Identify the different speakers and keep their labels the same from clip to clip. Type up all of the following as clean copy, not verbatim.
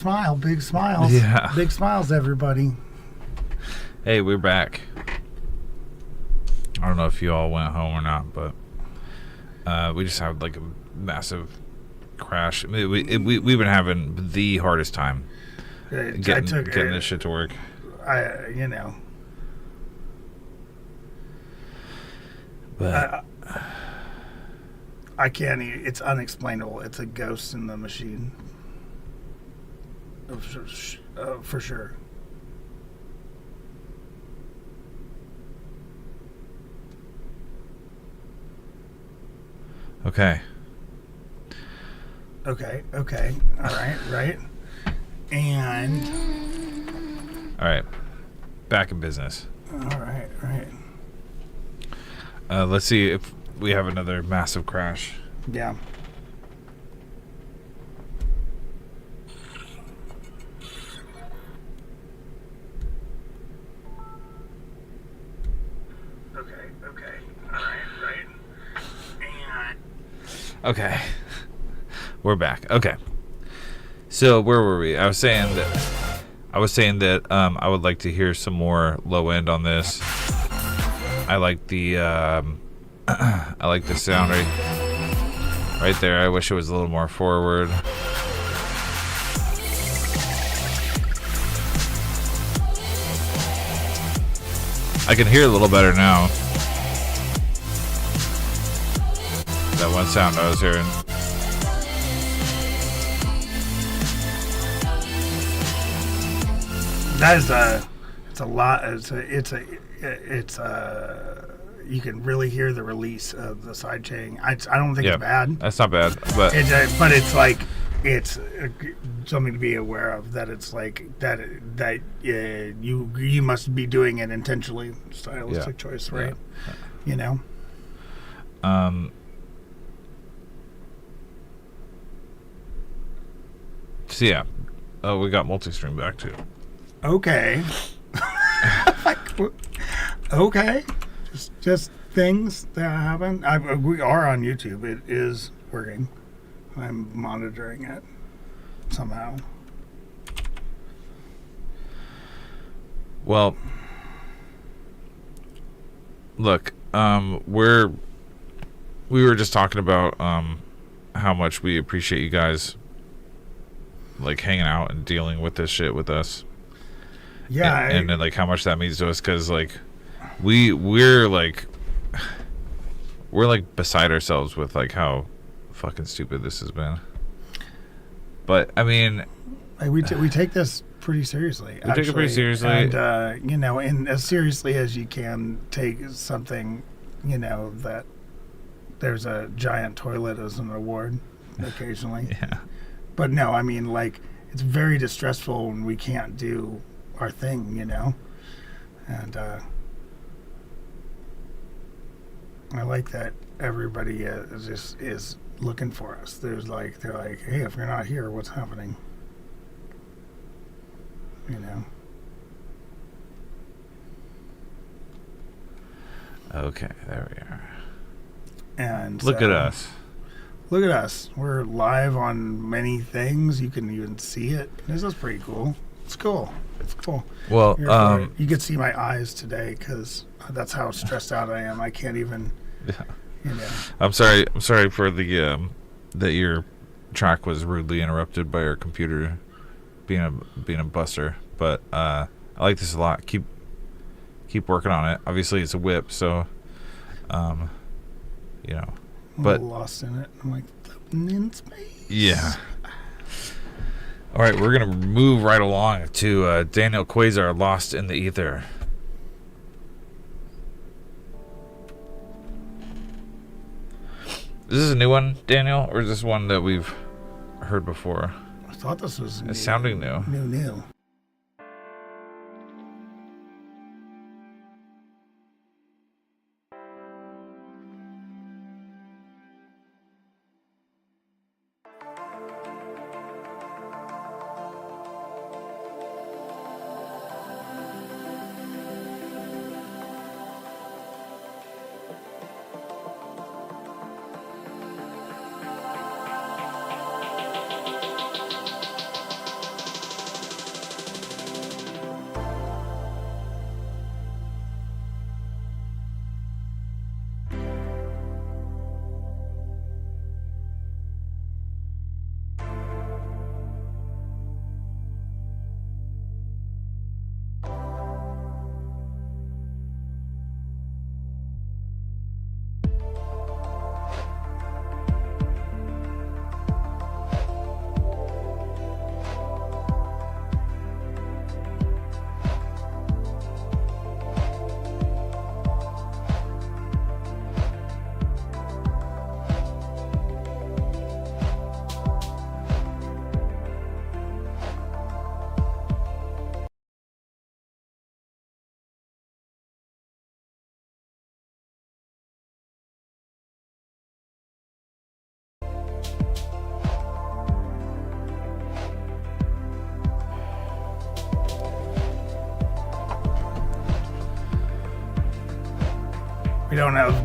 Speaker 1: Smile, big smiles.
Speaker 2: Yeah.
Speaker 1: Big smiles, everybody.
Speaker 2: Hey, we're back. I don't know if you all went home or not, but we just had like a massive crash. We've been having the hardest time getting this shit to work.
Speaker 1: But I can't. It's unexplainable. It's a ghost in the machine. For sure.
Speaker 2: Okay.
Speaker 1: All right. And
Speaker 2: all right. Back in business.
Speaker 1: All right.
Speaker 2: Let's see if we have another massive crash.
Speaker 1: Yeah. Okay. All right. And
Speaker 2: okay. We're back. Okay. So where were we? I was saying that I would like to hear some more low end on this. I like the sound right there. I wish it was a little more forward. I can hear it a little better now. That one sound I was hearing.
Speaker 1: that is it's a lot. It's you can really hear the release of the sidechain. I don't think it's bad.
Speaker 2: That's not bad, but
Speaker 1: it's like it's something to be aware of, that it's like that you must be doing it intentionally. Stylistic choice, right?
Speaker 2: Yeah.
Speaker 1: You know.
Speaker 2: So yeah, we got multi-stream back too.
Speaker 1: Okay. Okay. Just things that happen. We are on YouTube. It is working. I'm monitoring it somehow.
Speaker 2: Well, look, we were just talking about how much we appreciate you guys like hanging out and dealing with this shit with us.
Speaker 1: Yeah,
Speaker 2: and then like how much that means to us, because like we're beside ourselves with like how fucking stupid this has been. But I mean,
Speaker 1: we take this pretty seriously.
Speaker 2: We take it pretty seriously,
Speaker 1: and and as seriously as you can take something, that there's a giant toilet as an award occasionally.
Speaker 2: Yeah.
Speaker 1: But no, I mean, like, it's very distressful when we can't do our thing, and I like that everybody is looking for us. They're like, hey, if you're not here, what's happening?
Speaker 2: Okay, there we are.
Speaker 1: And
Speaker 2: look at us.
Speaker 1: Look at us. We're live on many things. You can even see it. This is pretty cool. It's cool.
Speaker 2: Well,
Speaker 1: you could see my eyes today because that's how stressed out I am. I can't even.
Speaker 2: Yeah. I'm sorry for the that your track was rudely interrupted by your computer being a buster. But I like this a lot. Keep working on it. Obviously, it's a whip, so
Speaker 1: I'm a little lost in it. I'm like floating in space.
Speaker 2: Yeah. All right, we're gonna move right along to Daniel Quasar, "Lost in the Ether." Is this a new one, Daniel, or is this one that we've heard before?
Speaker 1: I thought this was
Speaker 2: It's sounding new.
Speaker 1: New.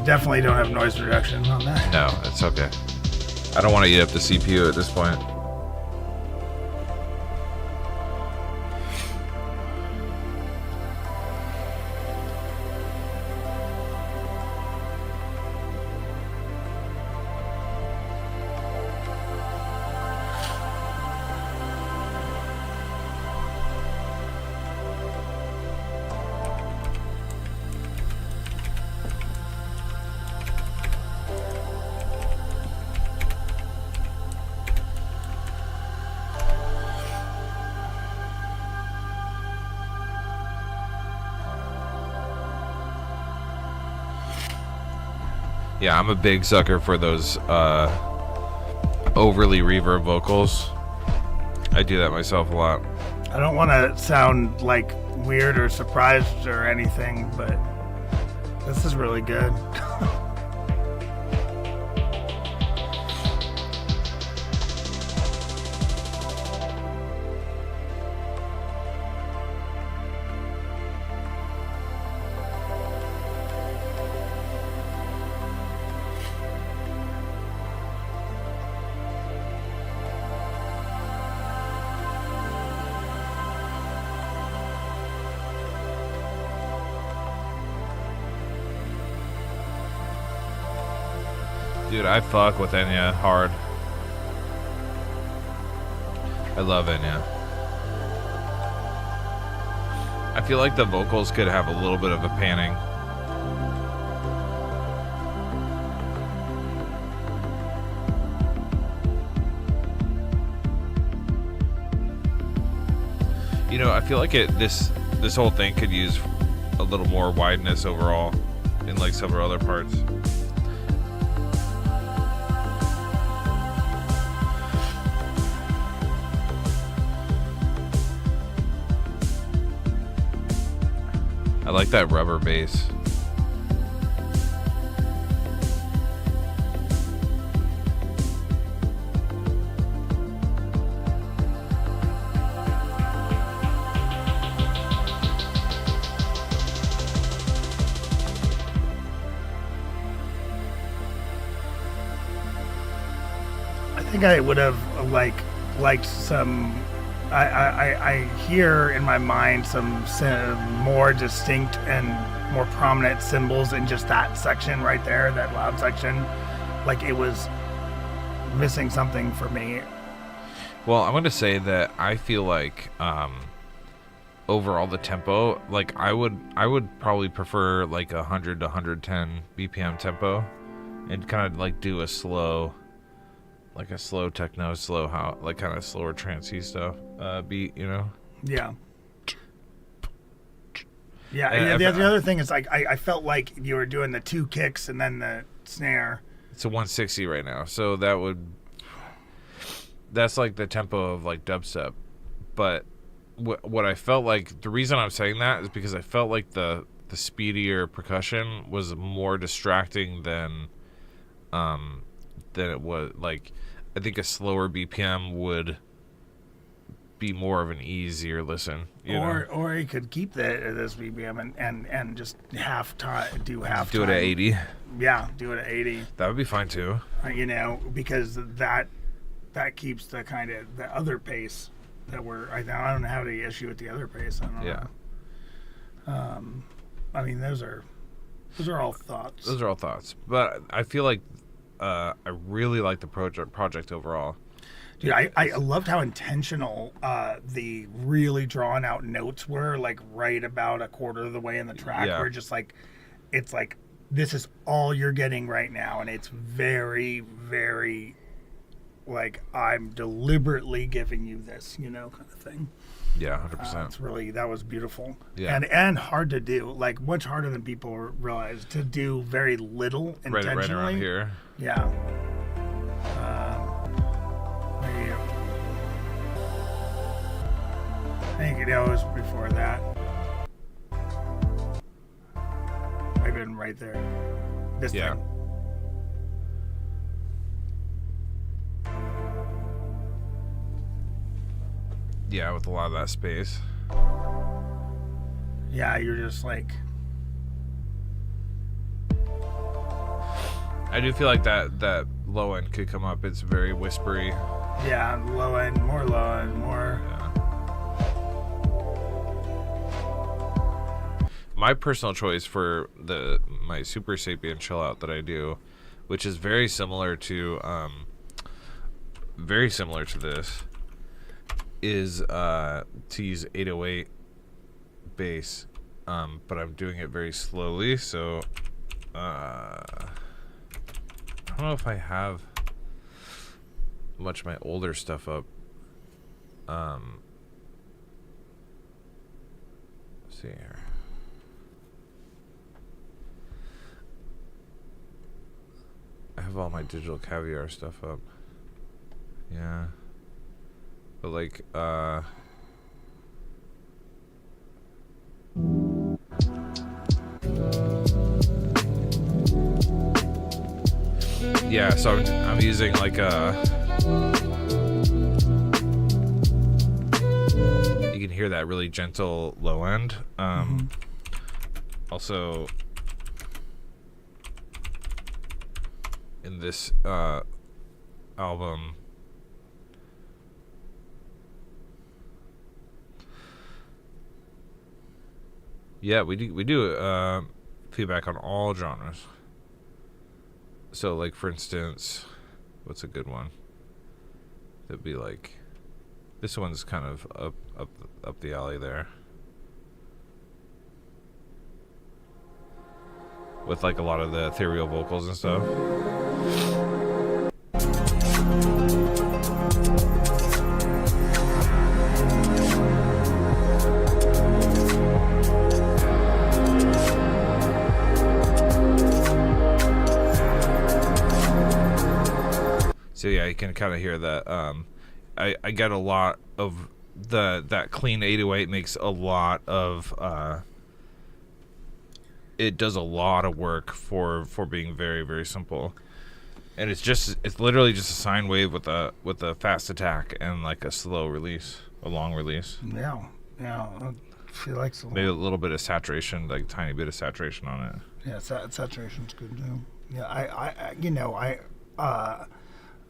Speaker 1: definitely don't have noise reduction on that.
Speaker 2: No, it's okay. I don't want to eat up the CPU at this point. Yeah, I'm a big sucker for those overly reverb vocals. I do that myself a lot.
Speaker 1: I don't want to sound like weird or surprised or anything, but this is really good.
Speaker 2: Dude, I fuck with Enya hard. I love Enya. I feel like the vocals could have a little bit of a panning. You know, I feel like this whole thing could use a little more wideness overall in like several other parts. I like that rubber bass.
Speaker 1: I think I would have liked some. I hear in my mind some more distinct and more prominent cymbals in just that section right there, that loud section. Like it was missing something for me.
Speaker 2: Well, I'm going to say that I feel like overall the tempo, like I would probably prefer like 100 to 110 BPM tempo and kind of like do a slow, like a slow techno, slow how, like kind of slower trancey stuff beat, you know?
Speaker 1: Yeah. Yeah. The other thing is like I felt like you were doing the two kicks and then the snare.
Speaker 2: It's a 160 right now, so that's like the tempo of like dubstep. But what I felt like, the reason I'm saying that is because I felt like the speedier percussion was more distracting than it was. Like, I think a slower BPM would be more of an easier listen,
Speaker 1: or you could keep this BPM and just do half time.
Speaker 2: Do it at 80.
Speaker 1: Yeah, do it at 80.
Speaker 2: That would be fine too.
Speaker 1: Because that keeps the kind of the other pace that I don't have any issue with the other pace. I don't know. I mean, those are all thoughts.
Speaker 2: Those are all thoughts, but I feel like I really like the project overall.
Speaker 1: Dude, I loved how intentional the really drawn out notes were, like right about a quarter of the way in the track.
Speaker 2: Yeah.
Speaker 1: Where just like, it's like, this is all you're getting right now. And it's very, very, like, I'm deliberately giving you this, kind of thing.
Speaker 2: Yeah, 100%.
Speaker 1: It's really, that was beautiful.
Speaker 2: Yeah.
Speaker 1: And hard to do, like much harder than people realize, to do very little intentionally.
Speaker 2: Right around here.
Speaker 1: Yeah. I think it was before that. Maybe right there. This thing.
Speaker 2: Yeah, with a lot of that space.
Speaker 1: Yeah, you're just like...
Speaker 2: I do feel like that low end could come up. It's very whispery.
Speaker 1: Yeah, low end, more.
Speaker 2: Yeah. My personal choice for my Super Sapien chill out that I do, which is very similar to this, is to use 808 bass, but I'm doing it very slowly. So I don't know if I have much of my older stuff up. Let's see here. I have all my Digital Caviar stuff up. Yeah. But like, yeah, so I'm using like you can hear that really gentle low end. Also, in this album, yeah, we do feedback on all genres. So, like, for instance, what's a good one? That'd be like, this one's kind of up the alley there, with like a lot of the ethereal vocals and stuff. So yeah, you can kind of hear that. I get a lot of that clean 808 makes a lot of it does a lot of work for being very, very simple, and it's literally just a sine wave with a fast attack and like a slow release, a long release.
Speaker 1: Yeah. She likes
Speaker 2: maybe a little bit of saturation, like tiny bit of saturation on it.
Speaker 1: Yeah, saturation's good too. Yeah, I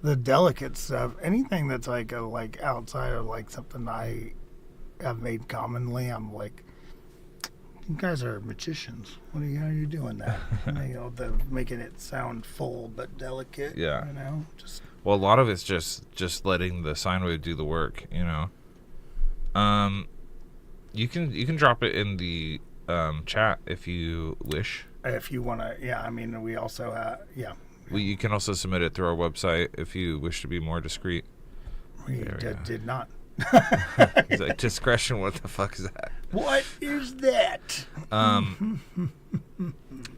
Speaker 1: the delicate stuff, anything that's like outside of like something I have made commonly, I'm like, you guys are magicians. How are you doing that? Making it sound full but delicate.
Speaker 2: Yeah.
Speaker 1: Just
Speaker 2: well, a lot of it's just letting the sine wave do the work. You can drop it in the chat if you wish.
Speaker 1: If you want to, yeah. I mean, we also have, yeah.
Speaker 2: You can also submit it through our website if you wish to be more discreet.
Speaker 1: We did not.
Speaker 2: It's like, discretion, what the fuck is that?
Speaker 1: What is that?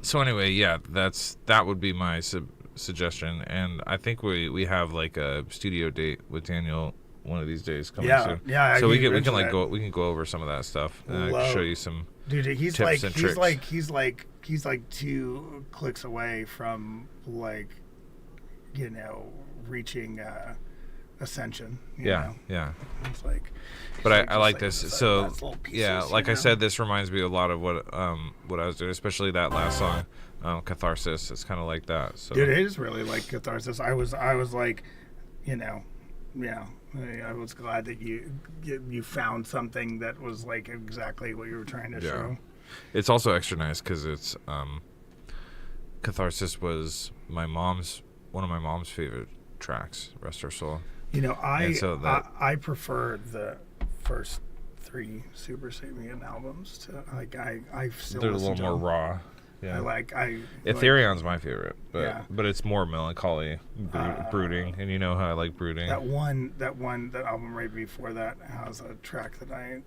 Speaker 2: So anyway, yeah, that would be my suggestion, and I think we have like a studio date with Daniel one of these days coming soon.
Speaker 1: Yeah.
Speaker 2: So we can go over some of that stuff, and I can show you some tips and tricks.
Speaker 1: He's like 2 clicks away from reaching ascension. You know? It's like,
Speaker 2: but I like this. So yeah, like I said, this reminds me a lot of what I was doing, especially that last song, Catharsis. It's kind of like that. So
Speaker 1: it is really like Catharsis. I was like, yeah. I was glad that you found something that was like exactly what you were trying to show.
Speaker 2: It's also extra nice because it's Catharsis was one of my mom's favorite tracks. Rest her soul.
Speaker 1: I prefer the first 3 Super Sapien albums to I still
Speaker 2: they're a
Speaker 1: listen
Speaker 2: little more raw. Yeah, Etherion's my favorite, but it's more melancholy, brooding, and you know how I like brooding.
Speaker 1: That album right before that has a track that I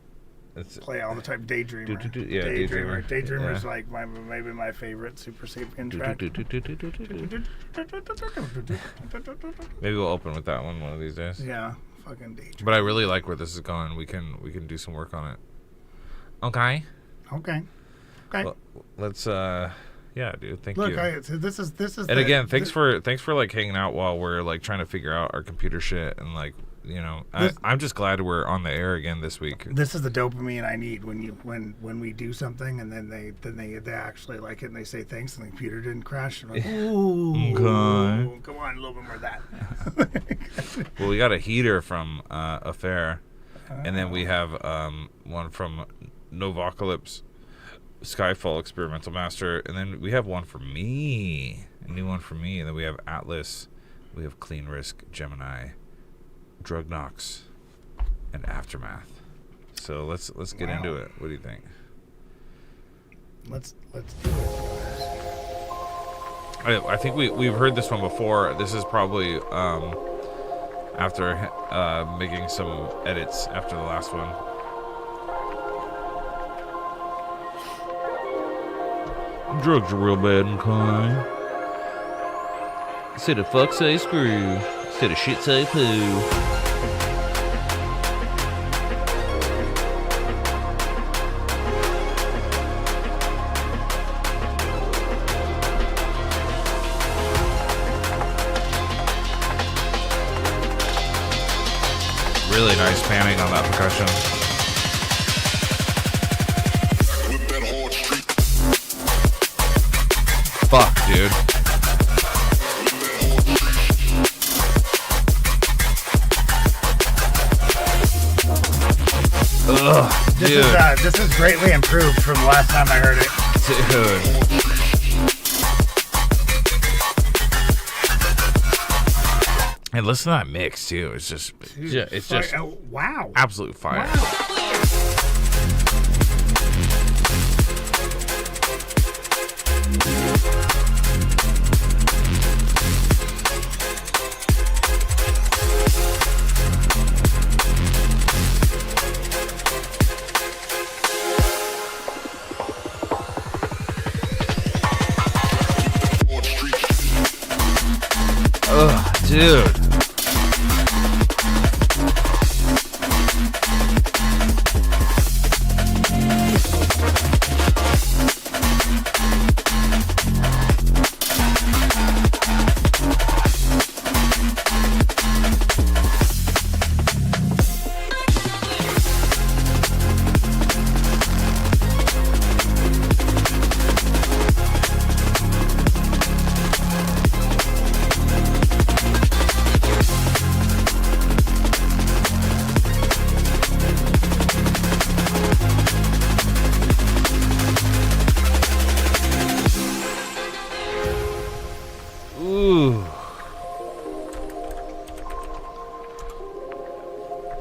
Speaker 1: play all the time, Daydreamer.
Speaker 2: Daydreamer.
Speaker 1: Daydreamer's like maybe my favorite Super Sapien track.
Speaker 2: Maybe we'll open with that one of these days.
Speaker 1: Yeah, fucking Daydreamer.
Speaker 2: But I really like where this is going. We can do some work on it. Okay. Well, let's dude, thank you.
Speaker 1: This is
Speaker 2: and again, thanks for like hanging out while we're like trying to figure out our computer shit and like I'm just glad we're on the air again this week.
Speaker 1: This is the dopamine I need when we do something and then they actually like it and they say thanks and the computer didn't crash. I'm like, ooh,
Speaker 2: okay.
Speaker 1: Come on, a little bit more of that.
Speaker 2: Well, we got a heater from Affair, and then we have one from Novocalypse, Skyfall Experimental Master, and then we have one for me, a new one for me, and then we have Atlas, we have Clean Risk, Gemini, Drug Knox, and Aftermath. So let's get into it. What do you think?
Speaker 1: Let's do it.
Speaker 2: I think we've heard this one before. This is probably after making some edits after the last one. Drugs are real bad and kind. Instead of fuck say screw. Instead of shit say poo. Really nice panning on that percussion. Fuck, dude. Ugh, dude.
Speaker 1: This is greatly improved from the last time I heard it.
Speaker 2: Dude. And listen to that mix too. It's just, it's just
Speaker 1: wow,
Speaker 2: absolute fire.
Speaker 1: Wow.
Speaker 2: Ugh, dude.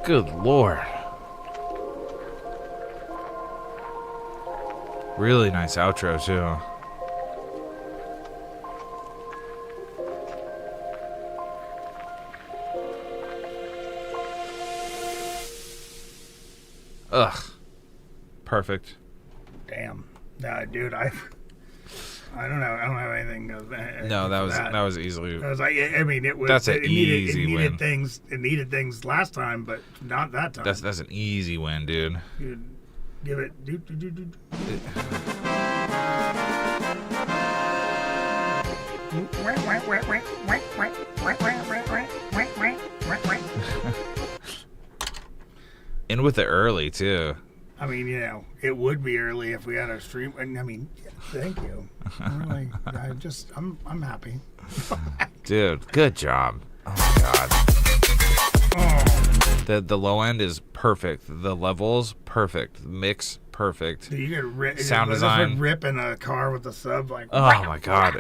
Speaker 2: Good Lord. Really nice outro, too. Ugh. Perfect.
Speaker 1: Damn. Nah, dude, I don't know. I don't have anything.
Speaker 2: No, that was easily.
Speaker 1: I was like, I mean, it was.
Speaker 2: That's an easy win.
Speaker 1: It needed things last time, but not that time.
Speaker 2: That's an easy win, dude.
Speaker 1: You'd give it.
Speaker 2: And with the early too.
Speaker 1: I mean, you know, it would be early if we had our stream. I mean, thank you. Really, I'm happy.
Speaker 2: Dude, good job. Oh my god.
Speaker 1: Oh.
Speaker 2: The low end is perfect. The levels perfect. The mix perfect.
Speaker 1: You get
Speaker 2: sound design.
Speaker 1: Rip in a car with a sub like.
Speaker 2: Oh my god!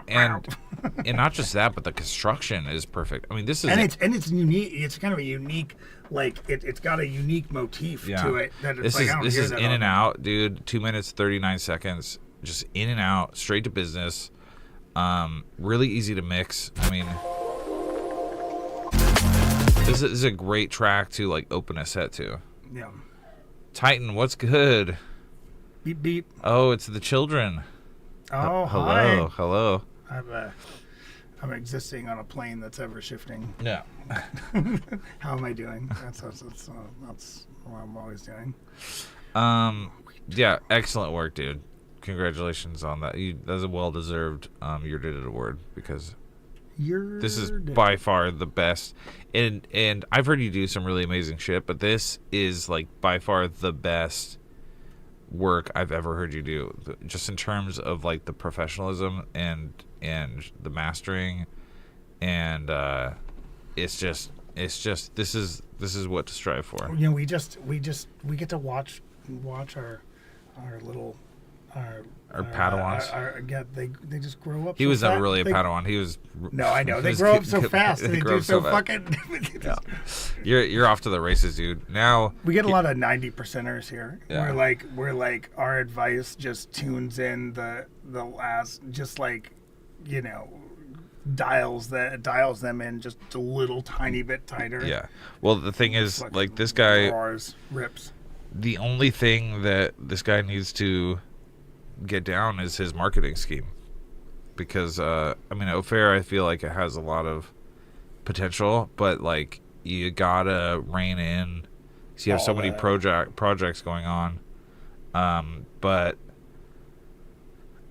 Speaker 2: And not just that, but the construction is perfect. I mean, this is
Speaker 1: it's unique. It's kind of a unique, like it's got a unique motif to it. That it's
Speaker 2: this is in and out, dude. 2 minutes 39 seconds, just in and out, straight to business. Really easy to mix. I mean, this is a great track to like open a set to.
Speaker 1: Yeah.
Speaker 2: Titan, what's good?
Speaker 1: Beep beep.
Speaker 2: Oh, it's the children.
Speaker 1: Oh,
Speaker 2: hello,
Speaker 1: hi.
Speaker 2: hello.
Speaker 1: I'm existing on a plane that's ever shifting.
Speaker 2: Yeah.
Speaker 1: How am I doing? That's what I'm always doing.
Speaker 2: Yeah, excellent work, dude. Congratulations on that. That's a well-deserved Your Did It award because This is by far the best. And I've heard you do some really amazing shit, but this is like by far the best work I've ever heard you do. Just in terms of like the professionalism and the mastering, and it's just this is what to strive for.
Speaker 1: You know, we get to watch our little
Speaker 2: our Padawans.
Speaker 1: They just grow up.
Speaker 2: He
Speaker 1: so
Speaker 2: was
Speaker 1: fast.
Speaker 2: never really a Padawan. He was.
Speaker 1: No, I know. They grow up so fast. They do so fucking.
Speaker 2: Yeah. You're off to the races, dude. Now
Speaker 1: we get a lot of 90%ers here.
Speaker 2: Yeah.
Speaker 1: We're like our advice just tunes in the last, just like, you know, dials them in just a little tiny bit tighter.
Speaker 2: Yeah. Well, the thing is, like this guy
Speaker 1: rips.
Speaker 2: The only thing that this guy needs to get down is his marketing scheme, because I mean, O'Fair, I feel like it has a lot of potential, but like you gotta rein in. So you have so many projects going on, but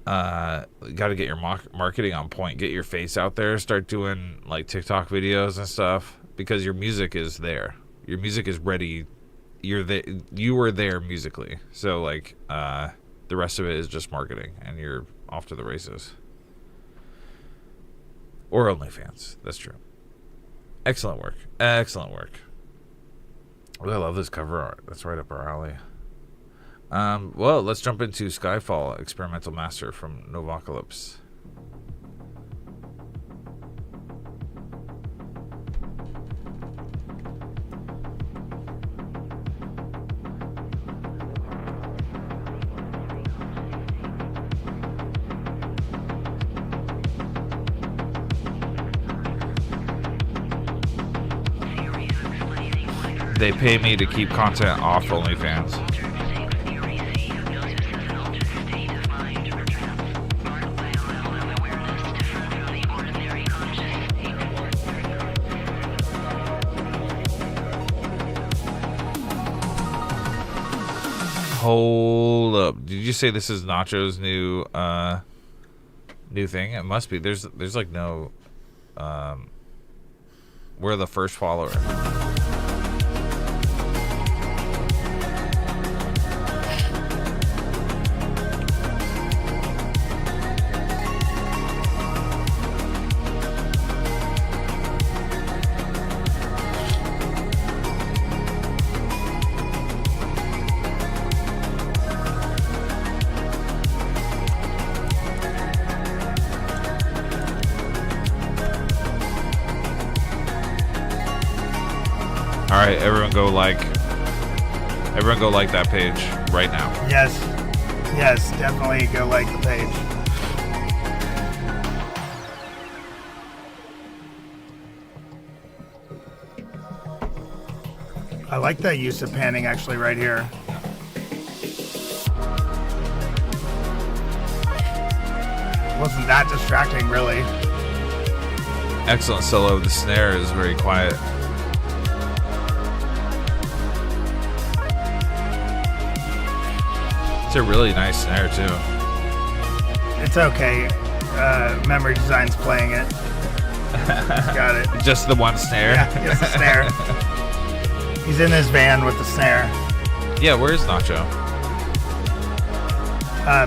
Speaker 2: you got to get your marketing on point. Get your face out there. Start doing like TikTok videos and stuff, because your music is there. Your music is ready. You were there musically. So like the rest of it is just marketing, and you're off to the races. Or OnlyFans. That's true. Excellent work. Excellent work. Oh, I love this cover art. That's right up our alley. Well, let's jump into Skyfall, Experimental Master from Novocalypse. They pay me to keep content off OnlyFans. Hold up. Did you say this is Nacho's new thing? It must be. There's like no we're the first follower. Alright, everyone go like that page right now.
Speaker 1: Yes, definitely go like the page. I like that use of panning actually right here. Wasn't that distracting really.
Speaker 2: Excellent solo. The snare is very quiet. It's a really nice snare too.
Speaker 1: It's okay. Memory Design's playing it. He's got it.
Speaker 2: Just the one snare?
Speaker 1: Yeah, just the snare. He's in his van with the snare.
Speaker 2: Yeah, where's Nacho?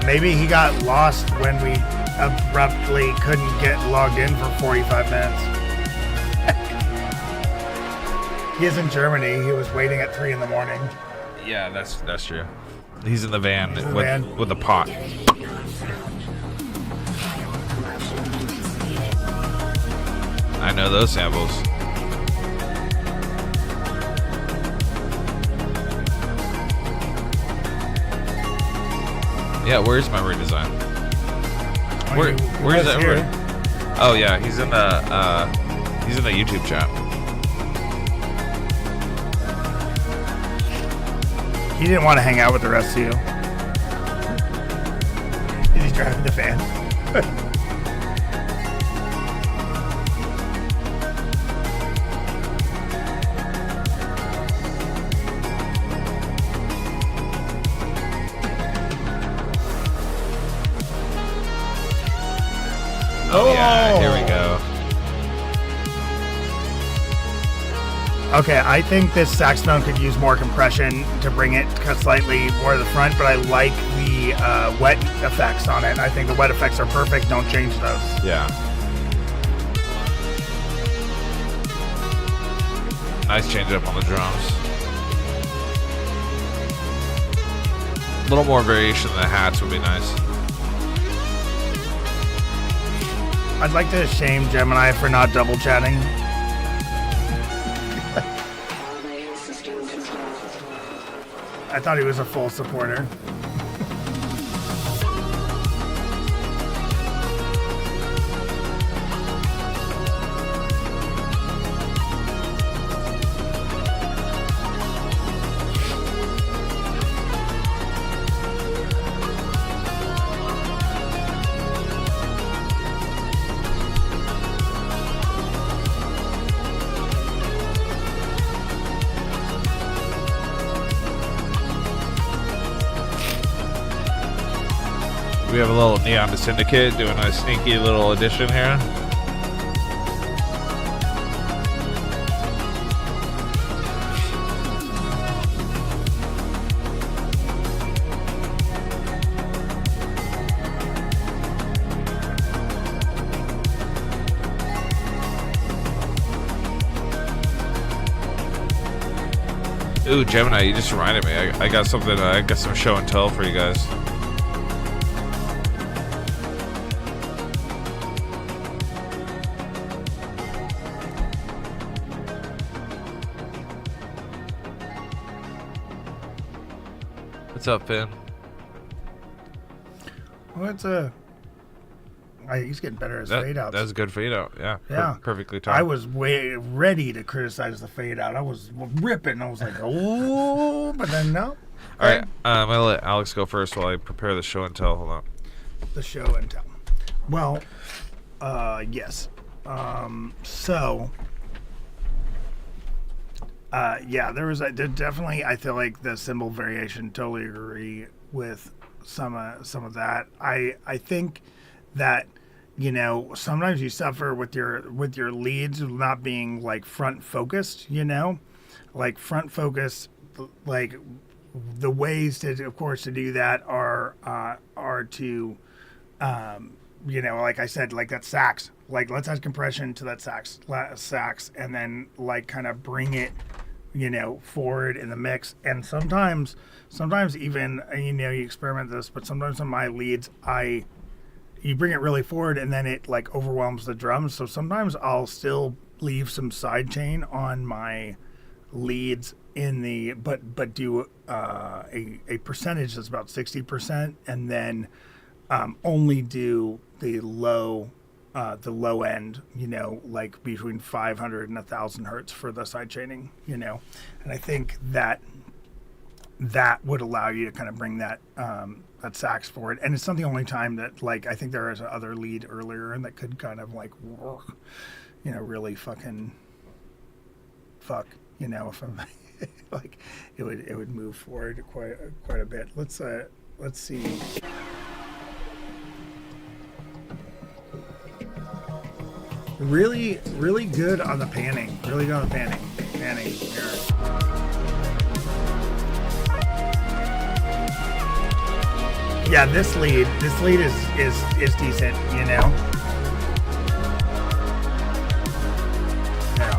Speaker 1: Maybe he got lost when we abruptly couldn't get logged in for 45 minutes. He is in Germany. He was waiting at 3 in the morning.
Speaker 2: Yeah, that's true. He's in the van with a pot. I know those samples. Yeah, where's Memory Design? Where's everybody? Oh yeah, he's in the YouTube chat.
Speaker 1: He didn't want to hang out with the rest of you. He's driving the van.
Speaker 2: Oh yeah, here we go.
Speaker 1: Okay, I think this saxophone could use more compression to bring it slightly more to the front, but I like the wet effects on it. I think the wet effects are perfect. Don't change those.
Speaker 2: Yeah. Nice change up on the drums. A little more variation in the hats would be nice.
Speaker 1: I'd like to shame Gemini for not double chatting. I thought he was a full supporter.
Speaker 2: We have a little Neon to Syndicate doing a sneaky little addition here. Ooh, Gemini, you just reminded me. I got something. I got some show and tell for you guys. What's up, Finn?
Speaker 1: What's he's getting better at his fade outs.
Speaker 2: That's a good fade out. Yeah.
Speaker 1: Yeah.
Speaker 2: Perfectly timed.
Speaker 1: I was way ready to criticize the fade out. I was ripping. I was like, oh, but then no.
Speaker 2: All right. I'm going to let Alex go first while I prepare the show and tell. Hold on.
Speaker 1: The show and tell. Well, yes. Yeah, there definitely, I feel like the cymbal variation, totally agree with some of that. I think that, you know, sometimes you suffer with your leads not being like front focused, you know, like front focus, like the ways to, of course, to do that are to, you know, like I said, like that sax, like let's add compression to that sax, and then like kind of bring it, you know, forward in the mix. And sometimes even, you know, you experiment this, but sometimes on my leads, you bring it really forward and then it like overwhelms the drums. So sometimes I'll still leave some side chain on my leads in the, but do a percentage that's about 60%, and then only do the low end, you know, like between 500 and 1,000 hertz for the side chaining, you know. And I think that would allow you to kind of bring that that sax forward. And it's not the only time that, like, I think there is another lead earlier and that could kind of like, you know, really fuck, you know, if I'm like, it would move forward quite a bit. Let's see. Really, really good on the panning. Really good on the panning here. Yeah, this lead is decent, you know. Yeah.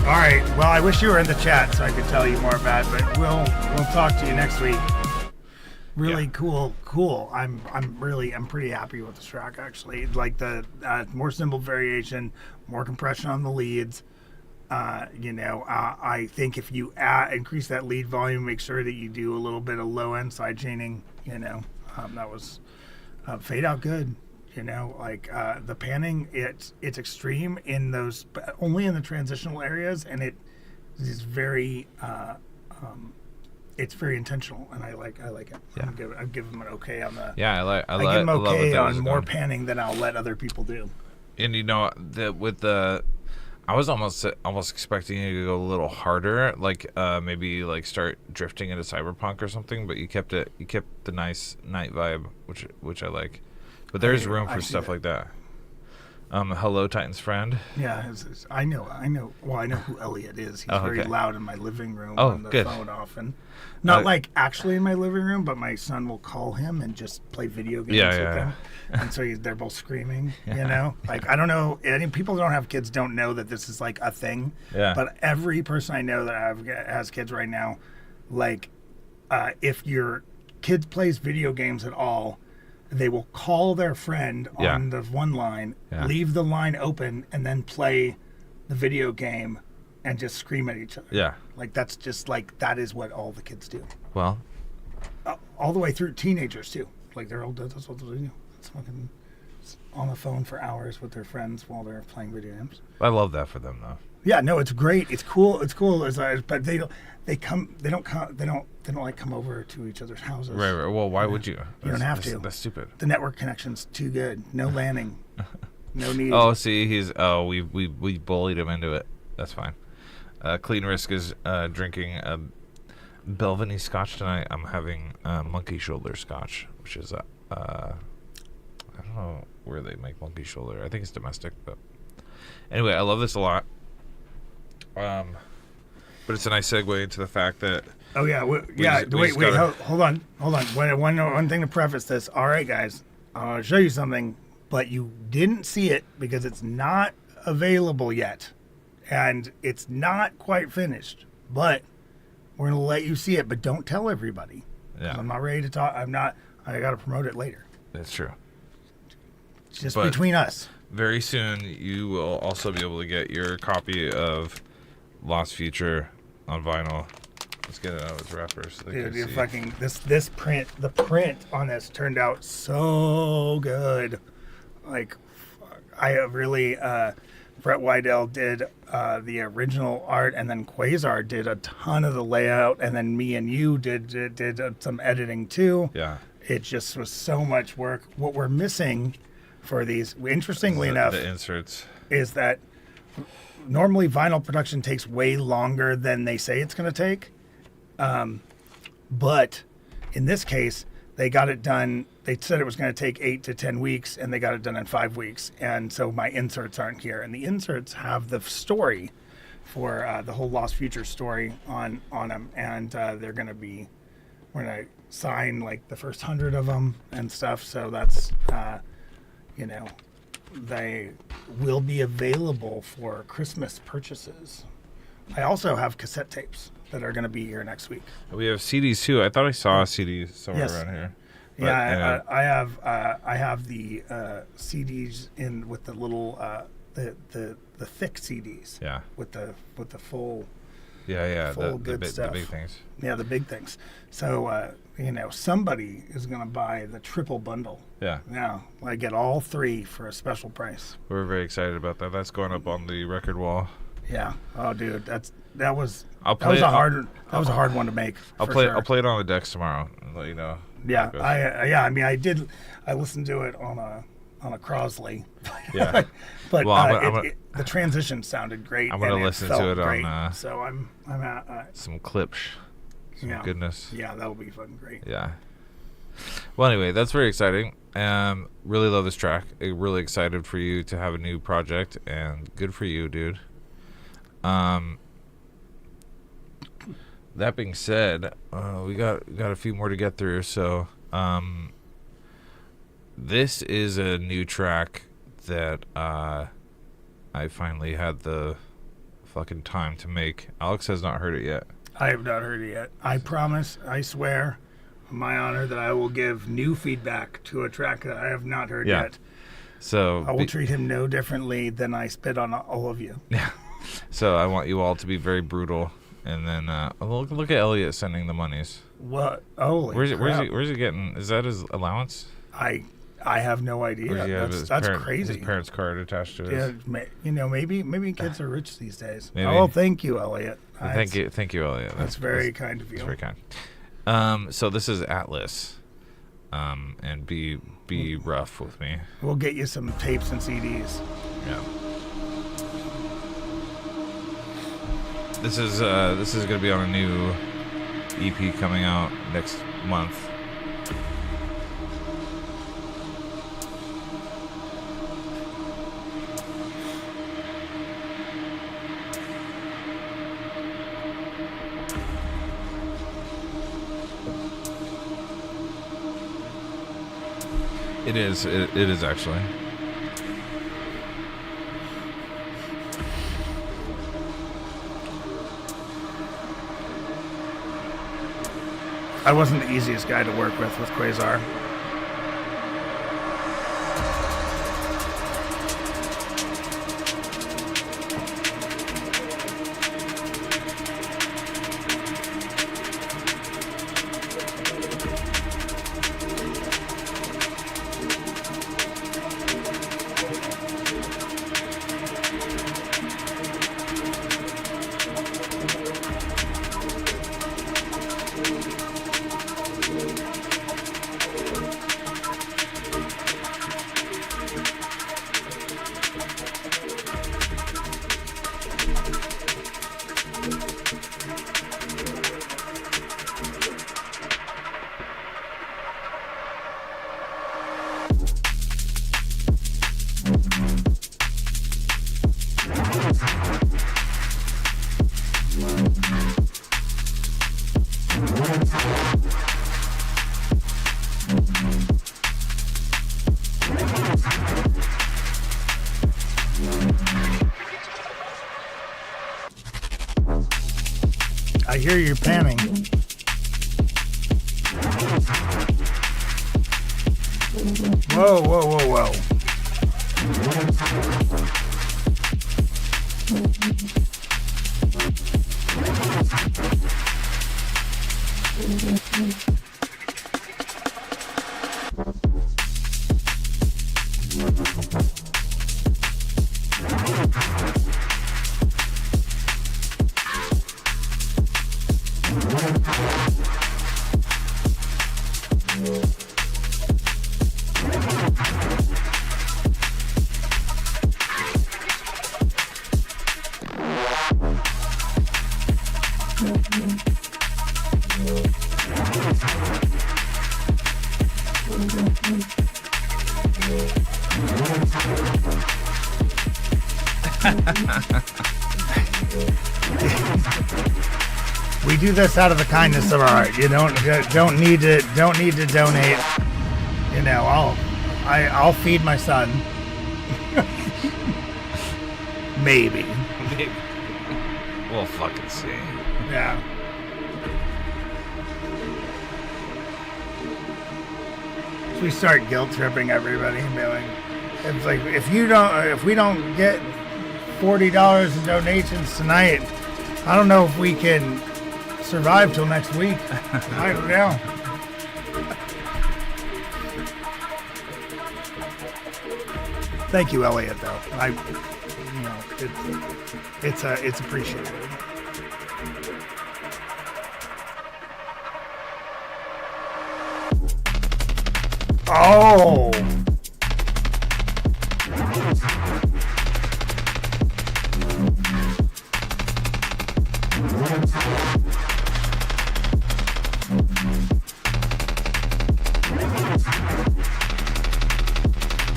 Speaker 1: All right. Well, I wish you were in the chat so I could tell you more about it, but we'll talk to you next week. Really cool. I'm pretty happy with this track, actually. Like the more cymbal variation, more compression on the leads. You know, I think if you increase that lead volume, make sure that you do a little bit of low end side chaining. You know, that was fade out good. You know, like the panning, it's extreme in those, but only in the transitional areas, and it is very. It's very intentional, and I like it.
Speaker 2: Yeah.
Speaker 1: I'll give them an okay on the.
Speaker 2: Yeah, I
Speaker 1: give them okay on more
Speaker 2: done.
Speaker 1: panning than I'll let other people do.
Speaker 2: And you know, I was almost expecting you to go a little harder, like maybe like start drifting into cyberpunk or something. But you kept the nice night vibe, which I like. But there's room for stuff like that. Hello, Titan's friend.
Speaker 1: Yeah, I know. Well, I know who Elliot is. He's very loud in my living room on the phone often. Not like actually in my living room, but my son will call him and just play video games with him. And so they're both screaming, you know? Like, I don't know. Any people who don't have kids don't know that this is like a thing. Yeah. But every person I know that has kids right now, like, if your kid plays video games at all, they will call their friend on the one line, leave the line open, and then play the video game and just scream at each other. Yeah. Like, that's just, like, that is what all the kids do.
Speaker 2: Well.
Speaker 1: All the way through teenagers, too. Like, they're all, that's what they do. It's fucking on the phone for hours with their friends while they're playing video games.
Speaker 2: I love that for them, though.
Speaker 1: Yeah, no, it's great. It's cool. It's cool. But they don't like come over to each other's houses.
Speaker 2: Right. Well, why would you?
Speaker 1: You don't have to.
Speaker 2: That's stupid.
Speaker 1: The network connection's too good. No landing. No need.
Speaker 2: Oh, see, we bullied him into it. That's fine. Clean Risk is drinking Belvany Scotch tonight. I'm having Monkey Shoulder Scotch, which is I don't know where they make Monkey Shoulder. I think it's domestic, but anyway, I love this a lot. But it's a nice segue into the fact that.
Speaker 1: Oh yeah, wait, hold on. One thing to preface this. All right, guys, I'll show you something, but you didn't see it because it's not available yet, and it's not quite finished. But we're gonna let you see it, but don't tell everybody. Yeah. I'm not ready to talk. I gotta promote it later.
Speaker 2: That's true.
Speaker 1: It's just between us.
Speaker 2: Very soon, you will also be able to get your copy of Lost Future on vinyl. Let's get it out of its wrappers. So
Speaker 1: dude, fucking this print. The print on this turned out so good. Like, I really. Brett Wydell did the original art, and then Quasar did a ton of the layout, and then me and you did some editing too. Yeah. It just was so much work. What we're missing for these, interestingly enough,
Speaker 2: the inserts,
Speaker 1: is that normally vinyl production takes way longer than they say it's going to take. But in this case, they got it done. They said it was going to take 8 to 10 weeks, and they got it done in 5 weeks. And so my inserts aren't here. And the inserts have the story for the whole Lost Future story on them. And we're going to sign like the first 100 of them and stuff. So that's, they will be available for Christmas purchases. I also have cassette tapes that are going to be here next week.
Speaker 2: We have CDs too. I thought I saw a CD somewhere around here.
Speaker 1: But, yeah, I have the CDs in with the little the thick CDs. Yeah. With the full.
Speaker 2: Yeah.
Speaker 1: Full good stuff.
Speaker 2: The big things.
Speaker 1: Yeah, the big things. So somebody is going to buy the triple bundle. Yeah. Yeah, I get all 3 for a special price.
Speaker 2: We're very excited about that. That's going up on the record wall.
Speaker 1: Yeah. Oh, dude, that was a hard one to make.
Speaker 2: I'll play it on the decks tomorrow and let you know.
Speaker 1: Yeah. I listened to it on a Crosley. Yeah. But the transition sounded great.
Speaker 2: I'm gonna listen to it
Speaker 1: great.
Speaker 2: On.
Speaker 1: So I'm at
Speaker 2: some clips. Some goodness.
Speaker 1: Yeah, that'll be fucking great.
Speaker 2: Yeah. Well, anyway, that's very exciting. Really love this track. Really excited for you to have a new project, and good for you, dude. That being said, we got a few more to get through. So, this is a new track that I finally had the fucking time to make. Alex has not heard it yet.
Speaker 1: I have not heard it yet. I promise, I swear, on my honor, that I will give new feedback to a track that I have not heard yet.
Speaker 2: So
Speaker 1: I will treat him no differently than I spit on all of you.
Speaker 2: Yeah. So I want you all to be very brutal, and then look at Elliot sending the monies.
Speaker 1: What? Holy crap.
Speaker 2: Where's he getting? Is that his allowance?
Speaker 1: I have no idea. That's crazy.
Speaker 2: His parents' card attached to it.
Speaker 1: Yeah, maybe kids are rich these days. Maybe. Oh, thank you, Elliot.
Speaker 2: Thank you, Elliot.
Speaker 1: That's very kind of you.
Speaker 2: That's very kind. So this is Atlas, and be rough with me.
Speaker 1: We'll get you some tapes and CDs.
Speaker 2: Yeah. This is going to be on a new EP coming out next month. It is. It is actually.
Speaker 1: I wasn't the easiest guy to work with Quasar. I hear you panning. Whoa, whoa, whoa, whoa. We do this out of the kindness of our heart. You don't need to donate. You know, I'll feed my son. Maybe.
Speaker 2: We'll fucking see.
Speaker 1: Yeah. So we start guilt tripping everybody and be like, it's like if we don't get $40 in donations tonight, I don't know if we can survive till next week. I don't know. Thank you, Elliot. Though it's appreciated. Oh.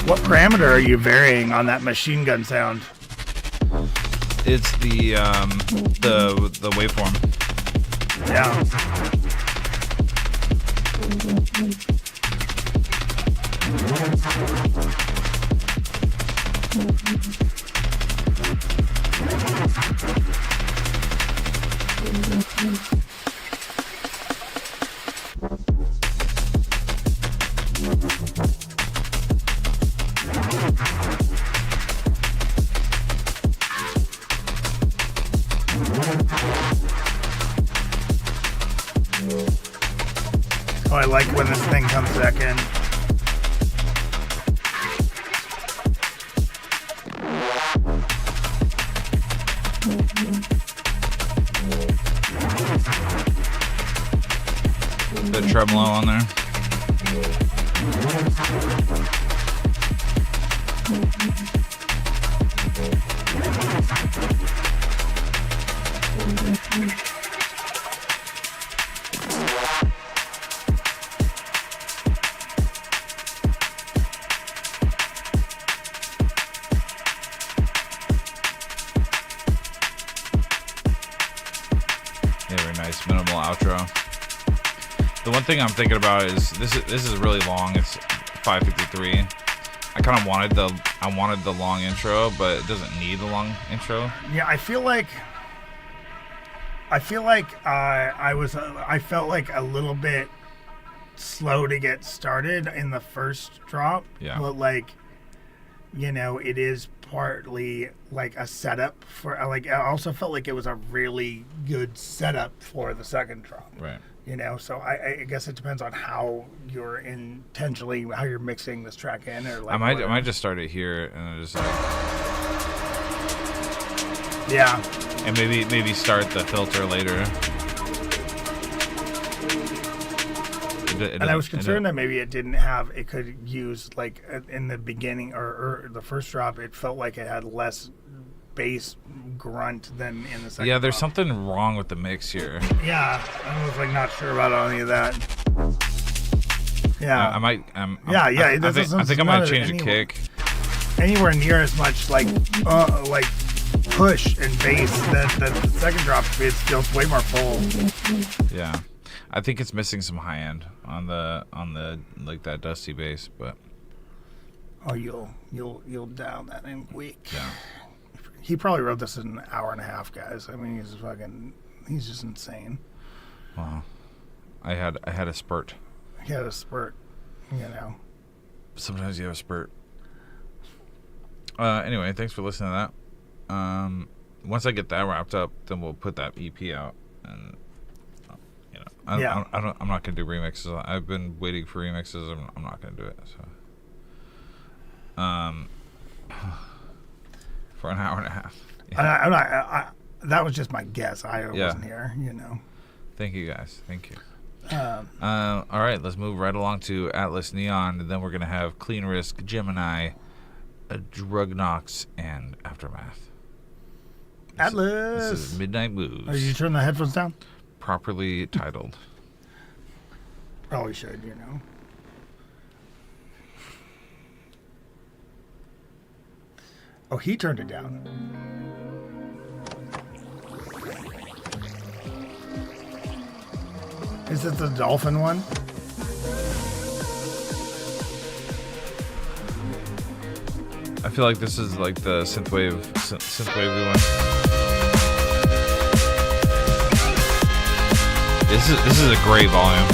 Speaker 1: What parameter are you varying on that machine gun sound?
Speaker 2: It's the waveform.
Speaker 1: Yeah. Oh, I like when this thing comes back in.
Speaker 2: Bit of tremolo on there. Minimal outro. The one thing I'm thinking about is this is really long. It's 5:53. I kind of wanted the long intro, but it doesn't need a long intro.
Speaker 1: Yeah, I felt like I felt like a little bit slow to get started in the first drop.
Speaker 2: Yeah.
Speaker 1: But like, you know, it is partly like a setup for like. I also felt like it was a really good setup for the second drop.
Speaker 2: Right.
Speaker 1: You know, so I guess it depends on how you're how you're mixing this track in, or like.
Speaker 2: I might just start it here and just like.
Speaker 1: Yeah.
Speaker 2: And maybe start the filter later.
Speaker 1: And I was concerned that maybe it could use like in the beginning or the first drop, it felt like it had less bass grunt than in the second.
Speaker 2: Yeah, there's
Speaker 1: drop.
Speaker 2: something wrong with the mix here.
Speaker 1: Yeah, I was like not sure about any of that. Yeah,
Speaker 2: I might.
Speaker 1: I
Speaker 2: think I might change the kick.
Speaker 1: Anywhere near as much like push and bass that the second drop. It feels way more full.
Speaker 2: Yeah. I think it's missing some high end on the like that dusty bass, but
Speaker 1: you'll down that in quick.
Speaker 2: Yeah.
Speaker 1: He probably wrote this in an hour and a half, guys. I mean, he's just insane.
Speaker 2: Wow. I had a spurt.
Speaker 1: He had a spurt, you know.
Speaker 2: Sometimes you have a spurt. Anyway, thanks for listening to that. Once I get that wrapped up, then we'll put that EP out and. I'm not gonna do remixes. I've been waiting for remixes. I'm not gonna do it. So, for an hour and a half.
Speaker 1: Yeah. That was just my guess. I wasn't here. You know.
Speaker 2: Thank you guys. Thank you. All right, let's move right along to Atlas Neon, and then we're gonna have Clean Risk, Gemini, Drug Knox, and Aftermath.
Speaker 1: Atlas.
Speaker 2: This is Midnight Moves.
Speaker 1: Are you turning the headphones down?
Speaker 2: Properly titled.
Speaker 1: Probably should, you know. Oh, he turned it down. Is it the dolphin one?
Speaker 2: I feel like this is like the synthwave one. This is a great volume.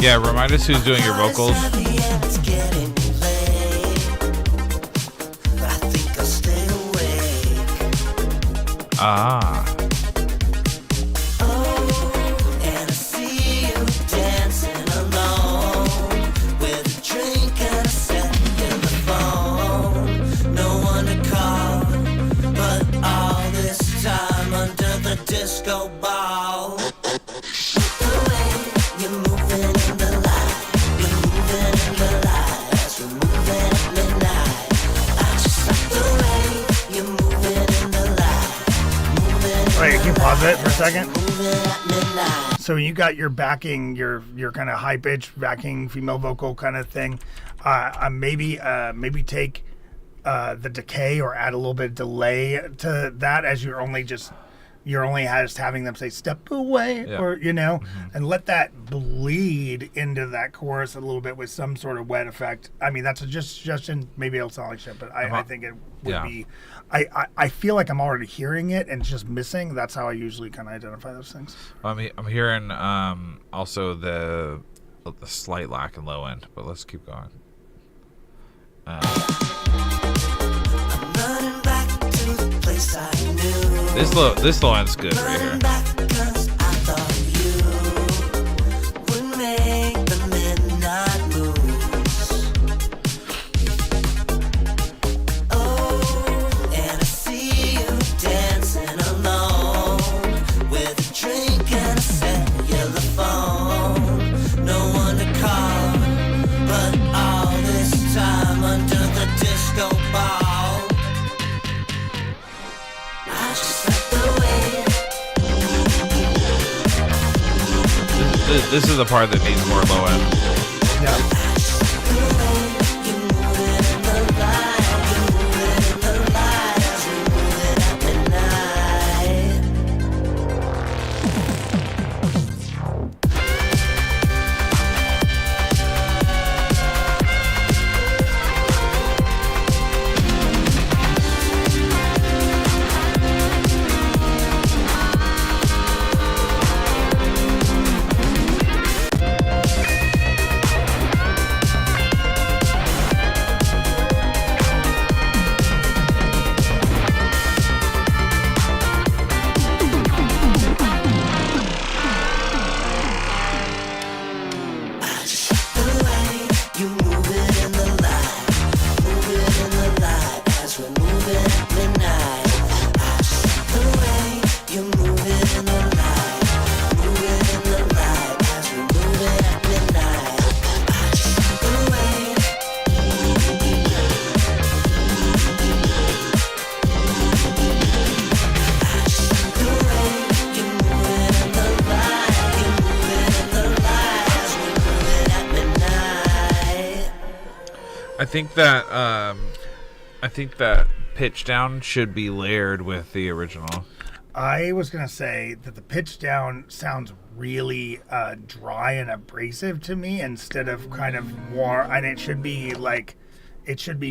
Speaker 2: Yeah, remind us who's doing your vocals. Ah.
Speaker 3: Disco ball.
Speaker 1: Wait, can you pause it for a second? So you got your backing, your kind of high pitched backing female vocal kind of thing. Maybe take the decay or add a little bit of delay to that as you're only just having them say step away,
Speaker 2: yeah.
Speaker 1: or and let that bleed into that chorus a little bit with some sort of wet effect. I mean, that's a suggestion. Maybe it'll sound like shit, but I think it would be. I feel like I'm already hearing it and it's just missing. That's how I usually kind of identify those things.
Speaker 2: I'm hearing also the slight lack in low end, but let's keep going. This low end's good right here. This is the part that needs more low end.
Speaker 1: Yeah.
Speaker 2: I think that pitch down should be layered with the original.
Speaker 1: I was going to say that the pitch down sounds really dry and abrasive to me instead of kind of warm. And it should be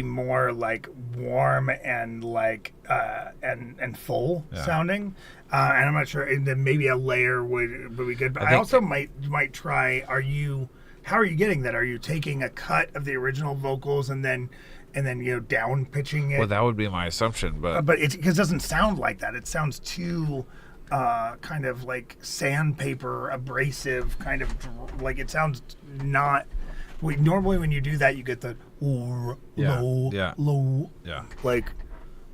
Speaker 1: more like warm and like and full sounding. And I'm not sure. And then maybe a layer would be good. But I also might try. How are you getting that? Are you taking a cut of the original vocals and then down pitching it?
Speaker 2: Well, that would be my assumption, but
Speaker 1: it's because it doesn't sound like that. It sounds too kind of like sandpaper abrasive, kind of like it sounds not. Normally when you do that, you get the low, like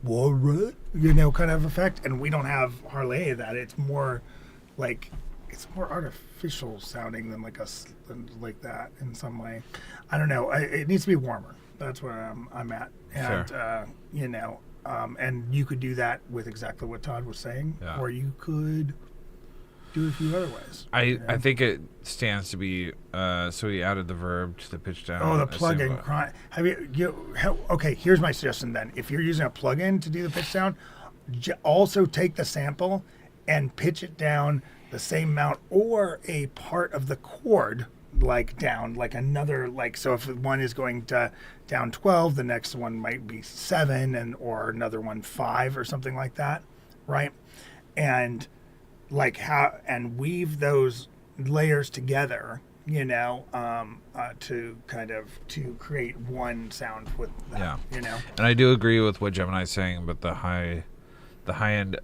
Speaker 1: kind of effect, and we don't have hardly any of that. It's more like it's more artificial sounding than like that in some way. I don't know. It needs to be warmer. That's where I'm at, and
Speaker 2: sure.
Speaker 1: And you could do that with exactly what Todd was saying, or you could do it a few other ways.
Speaker 2: I think it stands to be. So he added the verb to the pitch down.
Speaker 1: Oh, the plug-in. Okay, here's my suggestion then. If you're using a plug-in to do the pitch down, also take the sample and pitch it down the same amount or a part of the chord like down, like another, like, so if one is going to down 12, the next one might be 7 or another one 5 or something like that, right? And like and weave those layers together, to create one sound with that, And
Speaker 2: I do agree with what Gemini's saying, but the high end,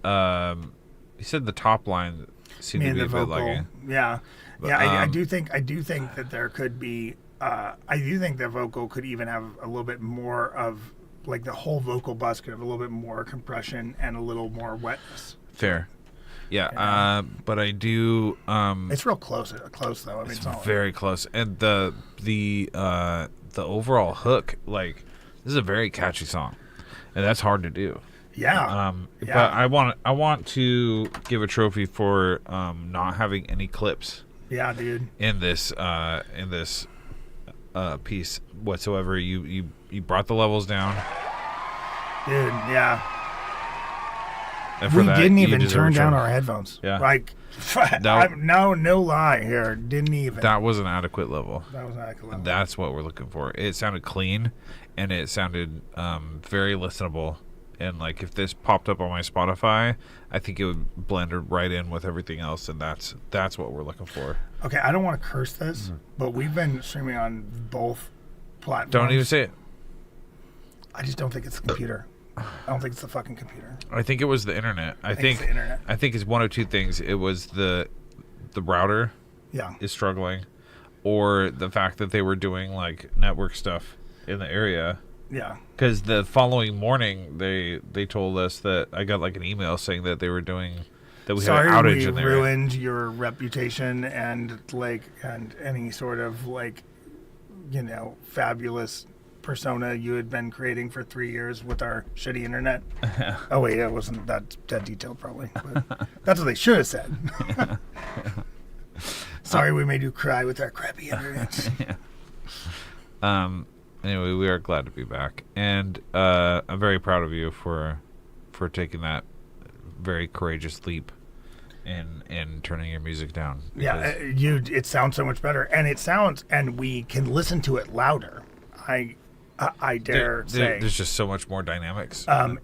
Speaker 2: he said the top line seemed to be a bit lagging.
Speaker 1: But, I do think that there could be. I do think the vocal could even have a little bit more of, like, the whole vocal bus could have a little bit more compression and a little more wetness.
Speaker 2: Fair, but I do.
Speaker 1: It's real close though. I mean,
Speaker 2: it's very close, and the overall hook, like, this is a very catchy song, and that's hard to do. But I want to give a trophy for not having any clips.
Speaker 1: Yeah, dude.
Speaker 2: In this piece whatsoever, you brought the levels down,
Speaker 1: dude. Yeah.
Speaker 2: And
Speaker 1: we didn't even turn down our headphones.
Speaker 2: Yeah.
Speaker 1: Like, no lie here. Didn't even.
Speaker 2: That was an adequate level.
Speaker 1: And
Speaker 2: that's what we're looking for. It sounded clean, and it sounded very listenable. And, like, if this popped up on my Spotify, I think it would blend right in with everything else, and that's what we're looking for.
Speaker 1: Okay, I don't want to curse this, but we've been streaming on both platforms.
Speaker 2: Don't even say it.
Speaker 1: I just don't think it's the computer. I don't think it's the fucking computer.
Speaker 2: I think it was the internet. I think
Speaker 1: it's the internet.
Speaker 2: I think it's one of two things. It was the router is struggling, or the fact that they were doing, like, network stuff in the area.
Speaker 1: Yeah.
Speaker 2: Because the following morning, they told us that I got, like, an email saying that they were doing that we had an outage in there.
Speaker 1: Sorry, we ruined your reputation and any sort of, like, fabulous persona you had been creating for 3 years with our shitty internet. Oh wait, it wasn't that detailed probably, but that's what they should have said. Sorry, we made you cry with our crappy internet.
Speaker 2: Anyway, we are glad to be back, and I'm very proud of you for taking that very courageous leap in turning your music down.
Speaker 1: Yeah, it sounds so much better, and we can listen to it louder. I dare say
Speaker 2: there's just so much more dynamics.
Speaker 1: But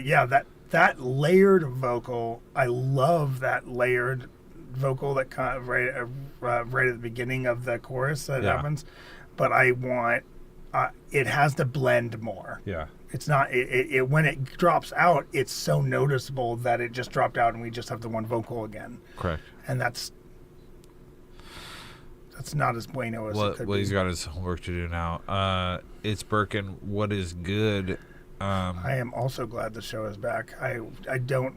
Speaker 1: yeah, that layered vocal, I love that layered vocal that kind of right at the beginning of the chorus that happens. But I want it has to blend more.
Speaker 2: Yeah.
Speaker 1: It's not it when it drops out, it's so noticeable that it just dropped out and we just have the one vocal again.
Speaker 2: Correct.
Speaker 1: And that's not as bueno as it could
Speaker 2: well,
Speaker 1: be.
Speaker 2: he's got his homework to do now. It's Birkin. What is good?
Speaker 1: I am also glad the show is back. I don't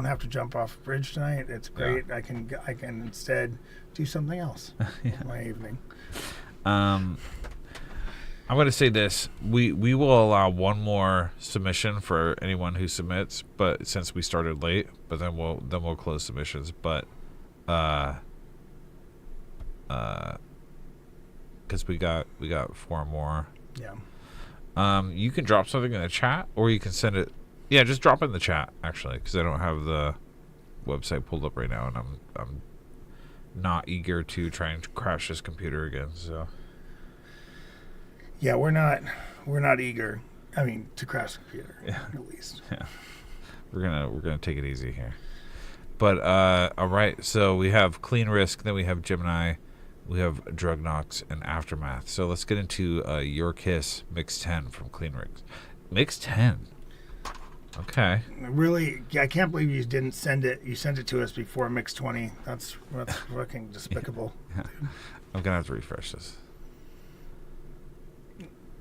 Speaker 1: have to jump off a bridge tonight. It's great. Yeah. I can instead do something else in my evening.
Speaker 2: I'm going to say this. We will allow one more submission for anyone who submits, but since we started late, but then we'll close submissions. But because we got 4 more.
Speaker 1: Yeah.
Speaker 2: You can drop something in the chat, or you can send it. Yeah, just drop it in the chat actually, because I don't have the website pulled up right now, and I'm not eager to try and crash this computer again. So.
Speaker 1: Yeah, we're not eager. I mean, to crash the computer, at least.
Speaker 2: Yeah, we're gonna take it easy here. But all right, so we have Clean Risk, then we have Gemini, we have Drug Knox, and Aftermath. So let's get into Your Kiss Mix 10 from Clean Risk. Mix 10. Okay.
Speaker 1: Really, I can't believe you didn't send it. You sent it to us before Mix 20. That's fucking despicable.
Speaker 2: Yeah. I'm gonna have to refresh this.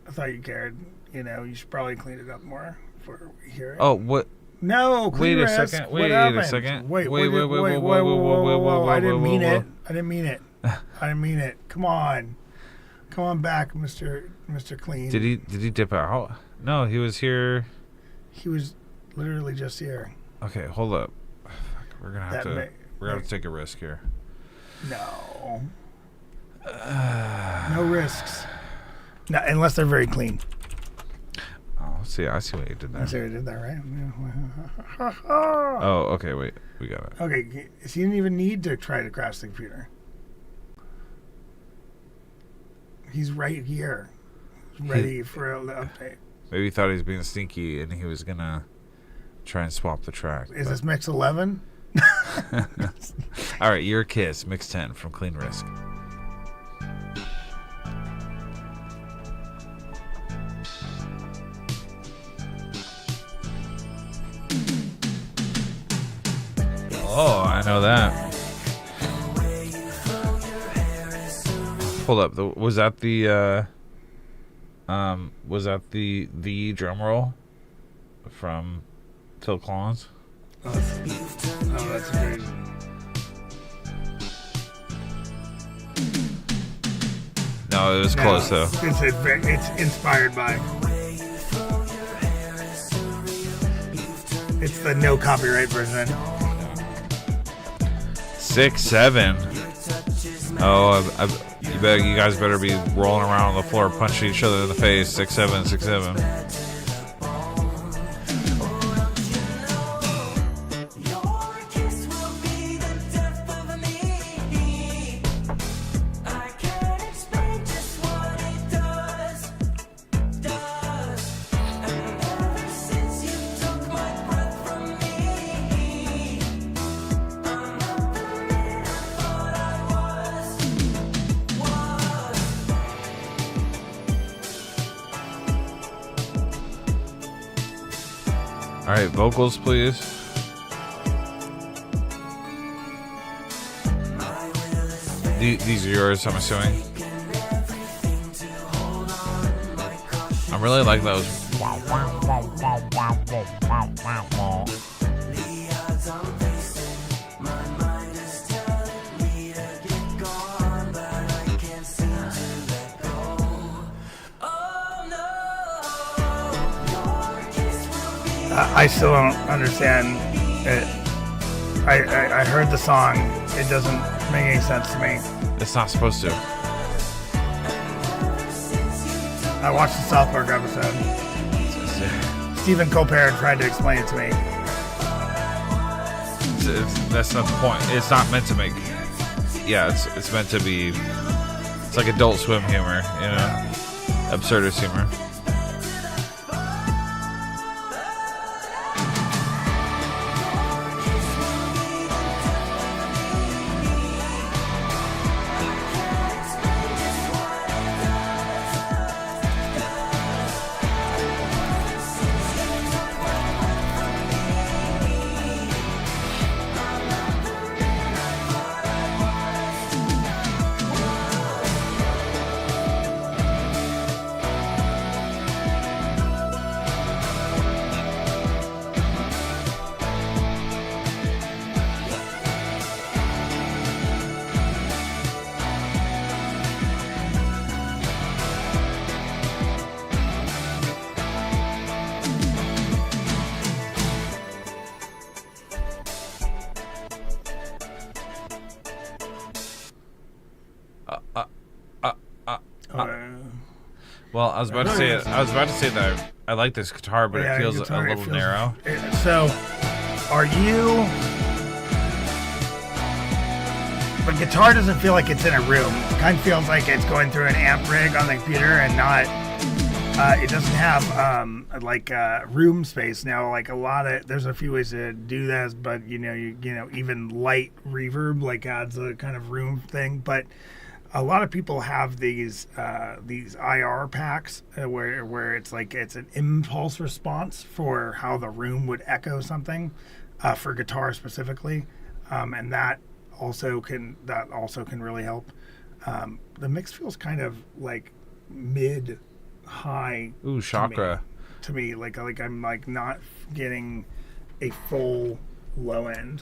Speaker 1: I thought you cared. You should probably clean it up more before we hear it.
Speaker 2: Oh, what?
Speaker 1: No,
Speaker 2: Wait a
Speaker 1: risk.
Speaker 2: second.
Speaker 1: Wait
Speaker 2: a second.
Speaker 1: Wait.
Speaker 2: Whoa.
Speaker 1: I didn't mean it. I didn't mean it. Come on back, Mr. Clean.
Speaker 2: Did he dip out? No, he was here.
Speaker 1: He was literally just here.
Speaker 2: Okay, hold up. We're gonna have to take a risk here.
Speaker 1: No. No risks. No, unless they're very clean.
Speaker 2: Oh, see, I see what you did there.
Speaker 1: I see what you did there, right?
Speaker 2: Oh, okay, wait. We got it.
Speaker 1: Okay, so you didn't even need to try to crash the computer. He's right here. He's ready for the update.
Speaker 2: Maybe he thought he was being sneaky and he was going to try and swap the track.
Speaker 1: Is this Mix 11?
Speaker 2: All right, Your Kiss, Mix 10 from Clean Risk. Oh, I know that. Hold up. Was that the drum roll from Phil Collins?
Speaker 1: Oh, that's crazy.
Speaker 2: No, it was close though.
Speaker 1: It's inspired by. It's the no copyright version.
Speaker 2: 6-7. Oh, you guys better be rolling around on the floor, punching each other in the face. 6-7, 6-7. All right, vocals, please. These are yours, I'm assuming. I really like those.
Speaker 1: I still don't understand it. I heard the song. It doesn't make any sense to me.
Speaker 2: It's not supposed to.
Speaker 1: I watched the South Park episode. Stephen Colbert tried to explain it to me.
Speaker 2: That's not the point. It's not meant to make. Yeah, it's meant to be. It's like Adult Swim humor, you know, absurdist humor. Well, I was about to say it. I was about to say that I like this guitar, but it feels a little narrow.
Speaker 1: So, are you? The guitar doesn't feel like it's in a room. It kind of feels like it's going through an amp rig on the computer and not. It doesn't have room space now. Like there's a few ways to do this, but you know, even light reverb adds a kind of room thing, but. A lot of people have these IR packs where it's an impulse response for how the room would echo something for guitar specifically, and that also can really help. The mix feels kind of like mid high.
Speaker 2: Ooh, chakra.
Speaker 1: To me, like I'm not getting a full low end.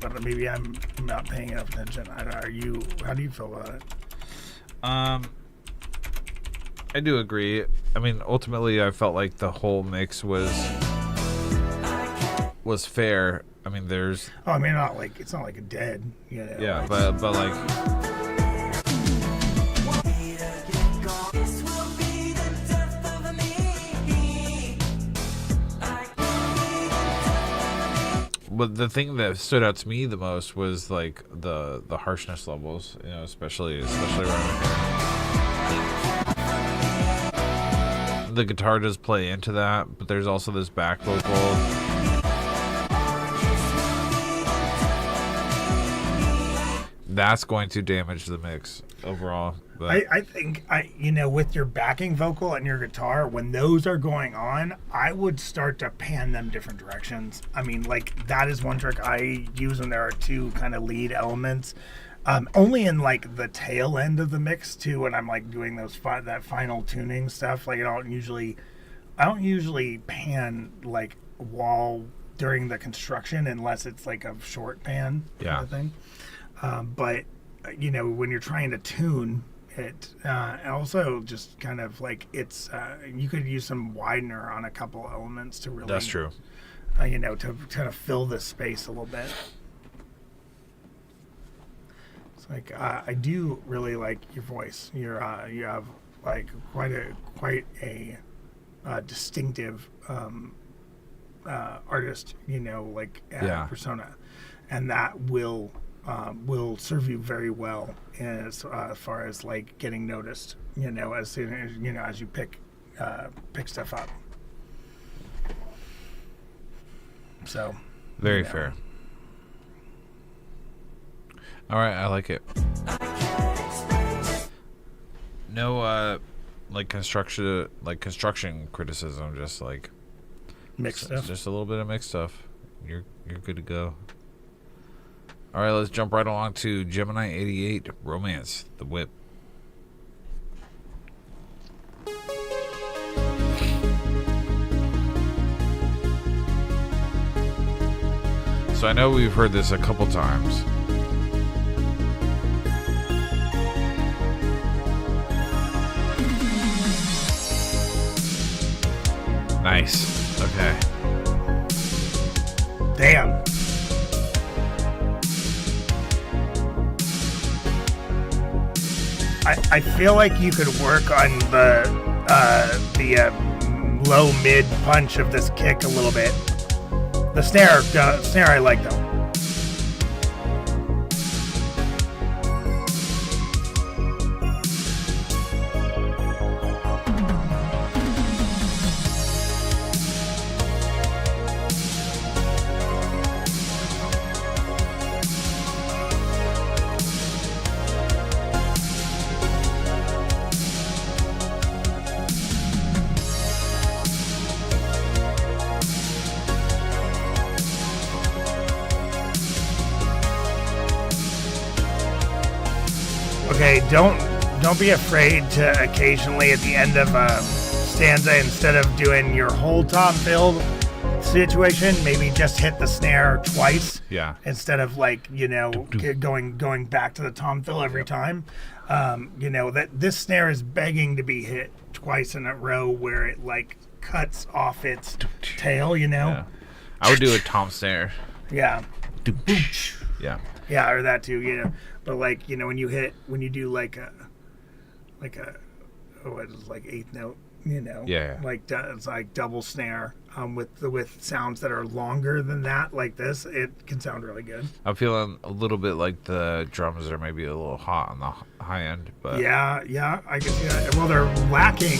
Speaker 1: But maybe I'm not paying enough attention. How do you feel about it?
Speaker 2: I do agree. I mean, ultimately, I felt like the whole mix was fair. I mean, there's.
Speaker 1: Oh, I mean, it's not like a dead. You know,
Speaker 2: yeah, but like. But the thing that stood out to me the most was like the harshness levels, you know, especially around here. The guitar does play into that, but there's also this back vocal. That's going to damage the mix overall. But
Speaker 1: I think with your backing vocal and your guitar, when those are going on, I would start to pan them different directions. I mean, that is one trick I use when there are two kind of lead elements. Only in the tail end of the mix too, when I'm doing that final tuning stuff. I don't usually pan while during the construction unless it's a short pan kind of thing. But when you're trying to tune it, also just kind of it's you could use some widener on a couple elements to really.
Speaker 2: That's true.
Speaker 1: To kind of fill this space a little bit. It's I do really like your voice. You have quite a distinctive artist, persona, and that will serve you very well as far as getting noticed, as soon as as you pick stuff up. So
Speaker 2: very fair. All right, I like it. No construction criticism, just
Speaker 1: mixed stuff.
Speaker 2: Just a little bit of mixed stuff. You're good to go. All right, let's jump right along to Gemini 88, Romance, the Whip. So I know we've heard this a couple times. Nice. Okay.
Speaker 1: Damn. I feel like you could work on the low mid punch of this kick a little bit. The snare I like though. Okay, don't be afraid to occasionally at the end of a stanza, instead of doing your whole tom fill situation, maybe just hit the snare twice.
Speaker 2: Yeah.
Speaker 1: Instead of like, going back to the tom fill every time. That this snare is begging to be hit twice in a row where it like cuts off its tail,
Speaker 2: Yeah. I would do a tom snare.
Speaker 1: Yeah.
Speaker 2: Yeah.
Speaker 1: Yeah, or that too, But like, when you do like a what is like eighth note,
Speaker 2: Yeah.
Speaker 1: like it's like double snare with sounds that are longer than that, like this, it can sound really good.
Speaker 2: I'm feeling a little bit like the drums are maybe a little hot on the high end, but
Speaker 1: yeah, I can see that. Well, they're lacking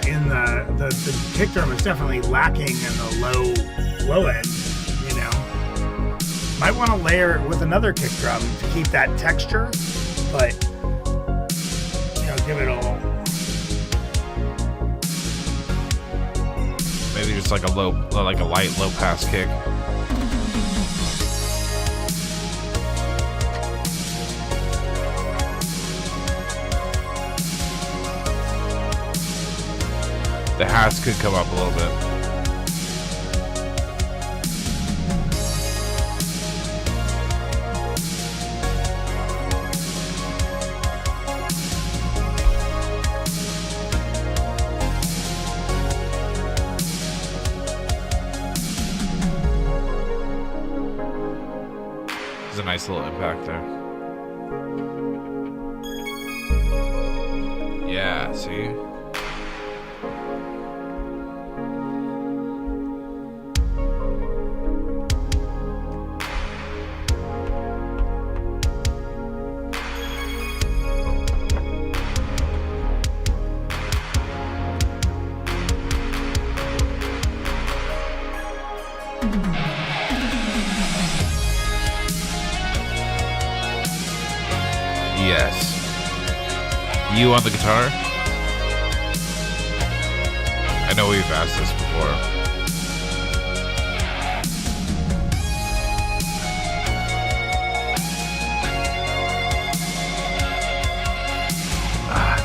Speaker 1: in the kick drum is definitely lacking in the low end, Might want to layer it with another kick drum to keep that texture, but give it all.
Speaker 2: maybe just like a light low pass kick. The hats could come up a little bit. There's a nice little impact there. Yeah, see? Yes. You on the guitar? I know we've asked this before.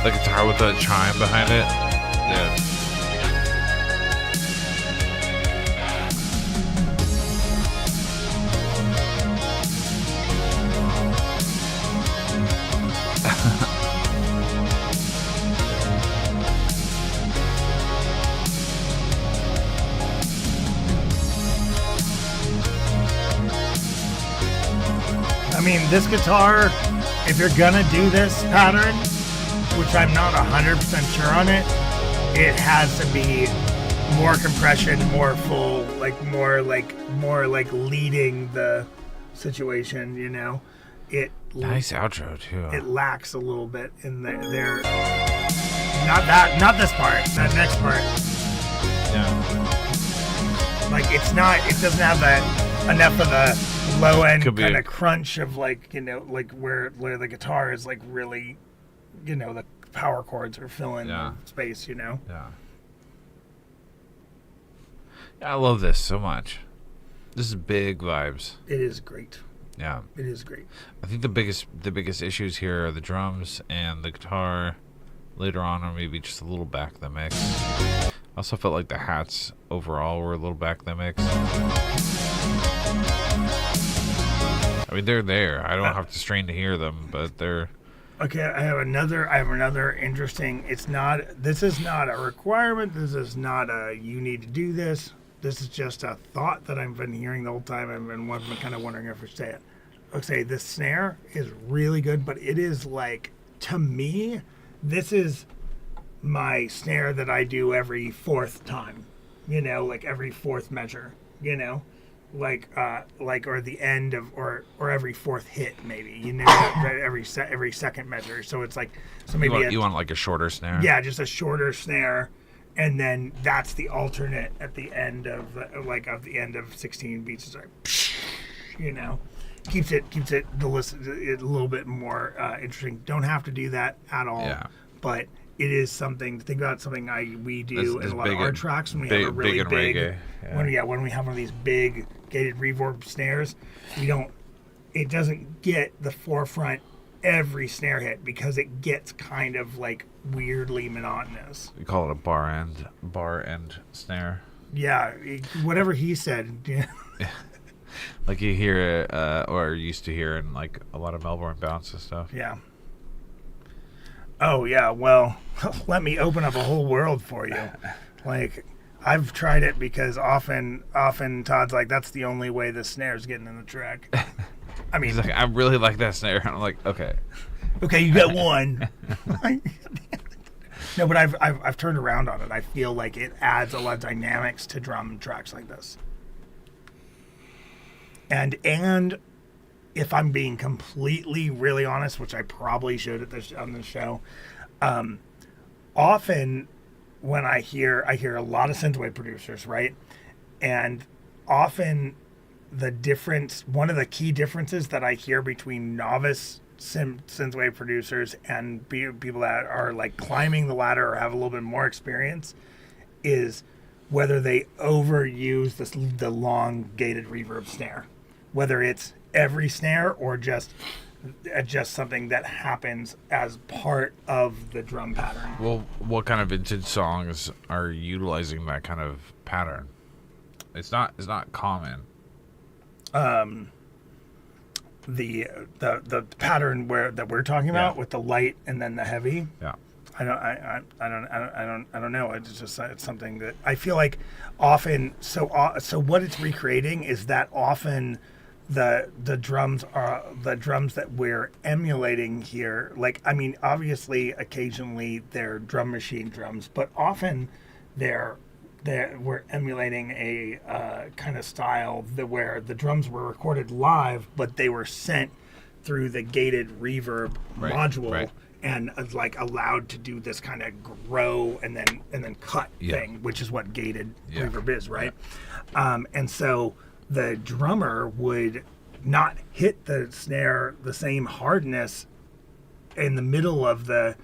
Speaker 2: The guitar with the chime behind it? Yeah.
Speaker 1: I mean, this guitar, if you're gonna do this pattern, which I'm not 100% sure on it, it has to be more compression, more full, more like leading the situation, It
Speaker 2: Nice outro too.
Speaker 1: It lacks a little bit in there. Not this part. That next part.
Speaker 2: Yeah.
Speaker 1: Like it doesn't have enough of the low end kind of crunch of where the guitar is like really, the power chords are filling the space,
Speaker 2: Yeah. I love this so much. This is big vibes.
Speaker 1: It is great.
Speaker 2: Yeah.
Speaker 1: It is great.
Speaker 2: I think the biggest issues here are the drums and the guitar. Later on, or maybe just a little back of the mix. I also felt like the hats overall were a little back of the mix. I mean, they're there. I don't have to strain to hear them, but they're...
Speaker 1: Okay, I have another interesting... This is not a requirement. This is not a, you need to do this. a thought that I've been hearing the whole time. I've been kind of wondering if I say it. Okay, this snare is really good, but it is like, to me, this is my snare that I do every fourth time, like every fourth measure, or the end of, or every fourth hit, maybe, every second measure. So it's like, so maybe
Speaker 2: you want like a shorter snare.
Speaker 1: Yeah, just a shorter snare, and then that's the alternate at the end of the end of 16 beats. It's like, keeps it a little bit more interesting. Don't have to do that at all.
Speaker 2: Yeah.
Speaker 1: But it is something to think about. Something we do in a lot of our tracks when we have a really
Speaker 2: big reggae. Yeah.
Speaker 1: When we have one of these big gated reverb snares, it doesn't get the forefront every snare hit because it gets kind of like weirdly monotonous.
Speaker 2: We call it a bar end snare.
Speaker 1: Yeah, whatever he said. Yeah.
Speaker 2: Like you hear it, or used to hear in like a lot of Melbourne bounce and stuff.
Speaker 1: Yeah. Oh yeah, well, let me open up a whole world for you. Like, I've tried it because often Todd's like, that's the only way the snare's getting in the track. I mean,
Speaker 2: he's like, I really like that snare. And I'm like, okay,
Speaker 1: you got one. No, but I've turned around on it. I feel like it adds a lot of dynamics to drum tracks like this. And if I'm being completely really honest, which I probably should on this show, often when I hear a lot of synthwave producers, right? And often one of the key differences that I hear between novice synthwave producers and people that are like climbing the ladder or have a little bit more experience is whether they overuse the long gated reverb snare, whether it's every snare or just something that happens as part of the drum pattern.
Speaker 2: Well, what kind of vintage songs are utilizing that kind of pattern? It's not common.
Speaker 1: The pattern that we're talking about with the light and then the heavy.
Speaker 2: Yeah.
Speaker 1: I don't know. It's something that I feel like often. So what it's recreating is that often the drums that we're emulating here. Like, I mean, obviously, occasionally they're drum machine drums, but often we're emulating a kind of style where the drums were recorded live, but they were sent through the gated reverb module. Right. And like allowed to do this kind of grow and then cut thing, which is what gated reverb is, right? Yeah. And so the drummer would not hit the snare the same hardness in the middle of the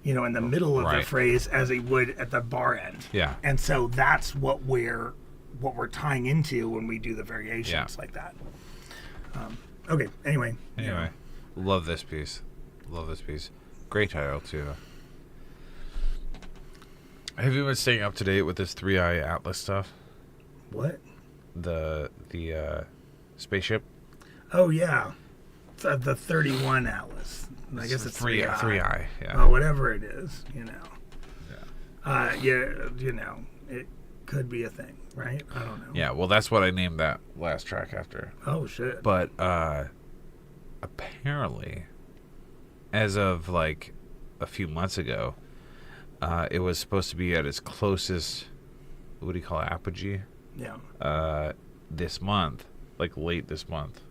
Speaker 1: the phrase as he would at the bar end. Yeah. And so that's what we're tying into when we do the variations like that. Okay. Anyway.
Speaker 2: Love this piece. Great title too. Have you been staying up to date with this 3i Atlas stuff?
Speaker 1: What?
Speaker 2: The spaceship?
Speaker 1: Oh yeah, the 31 Atlas. I guess it's
Speaker 2: 3i. Yeah.
Speaker 1: Well, whatever it is,
Speaker 2: Yeah.
Speaker 1: It could be a thing, right? I don't know.
Speaker 2: Yeah. Well, that's what I named that last track after.
Speaker 1: Oh shit.
Speaker 2: But apparently, as of like a few months ago, it was supposed to be at its closest, what do you call it, apogee?
Speaker 1: Yeah.
Speaker 2: This month, like late this month.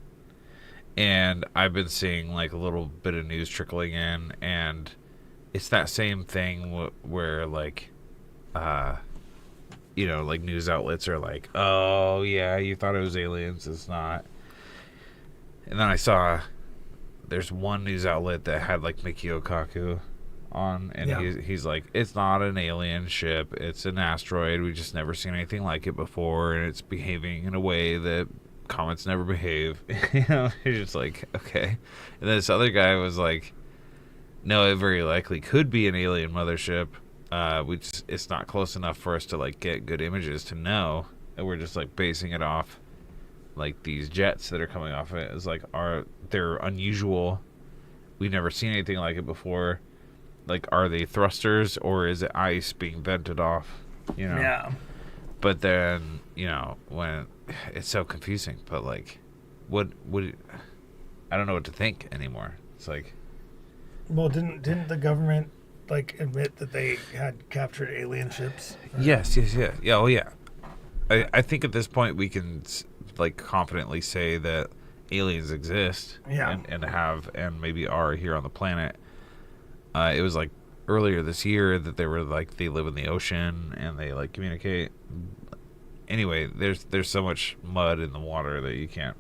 Speaker 2: And I've been seeing like a little bit of news trickling in, and it's that same thing where like, like news outlets are like, oh yeah, you thought it was aliens, it's not. And then I saw there's one news outlet that had like Mickey Okaku on, and he's like, it's not an alien ship, it's an asteroid, we just never seen anything like it before, and it's behaving in a way that comets never behave. It's just like, okay. And then this other guy was like, no, it very likely could be an alien mothership, it's not close enough for us to like get good images to know, and we're just like basing it off like these jets that are coming off it. It's like, they're unusual, we've never seen anything like it before. Like, are they thrusters or is it ice being vented off?
Speaker 1: Yeah.
Speaker 2: But then, when it's so confusing, but like, what I don't know what to think anymore. It's like,
Speaker 1: well, didn't the government like admit that they had captured alien ships?
Speaker 2: Yes. Yeah. Oh, yeah. I think at this point we can like confidently say that aliens exist.
Speaker 1: Yeah.
Speaker 2: And maybe are here on the planet. It was like earlier this year that they were like they live in the ocean and they like communicate. Anyway, there's so much mud in the water that you can't.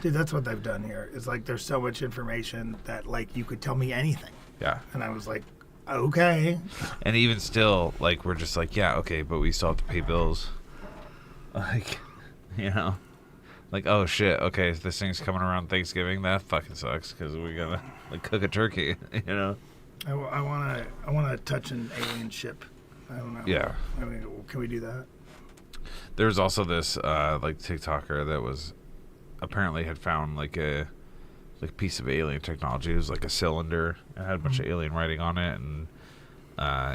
Speaker 1: Dude, that's what they've done here. It's like there's so much information that like you could tell me anything.
Speaker 2: Yeah.
Speaker 1: And I was like, okay.
Speaker 2: And even still, like we're just like, yeah, okay, but we still have to pay bills. Like, like, oh shit, okay, this thing's coming around Thanksgiving. That fucking sucks because we gotta like cook a turkey.
Speaker 1: I wanna touch an alien ship. I don't know.
Speaker 2: Yeah.
Speaker 1: I mean, can we do that?
Speaker 2: There's also this like TikToker that was apparently had found like a piece of alien technology. It was like a cylinder. It had a bunch of alien writing on it, and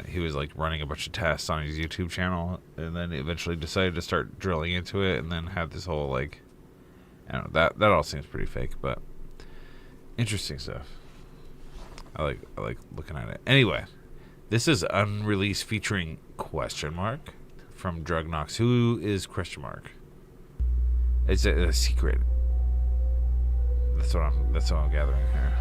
Speaker 2: he was like running a bunch of tests on his YouTube channel, and then eventually decided to start drilling into it, and then had this whole like, I don't know, that all seems pretty fake, but interesting stuff. I like looking at it. Anyway, this is unreleased featuring ? From Drug Knox. Who is ? It's a secret. That's what I'm gathering here.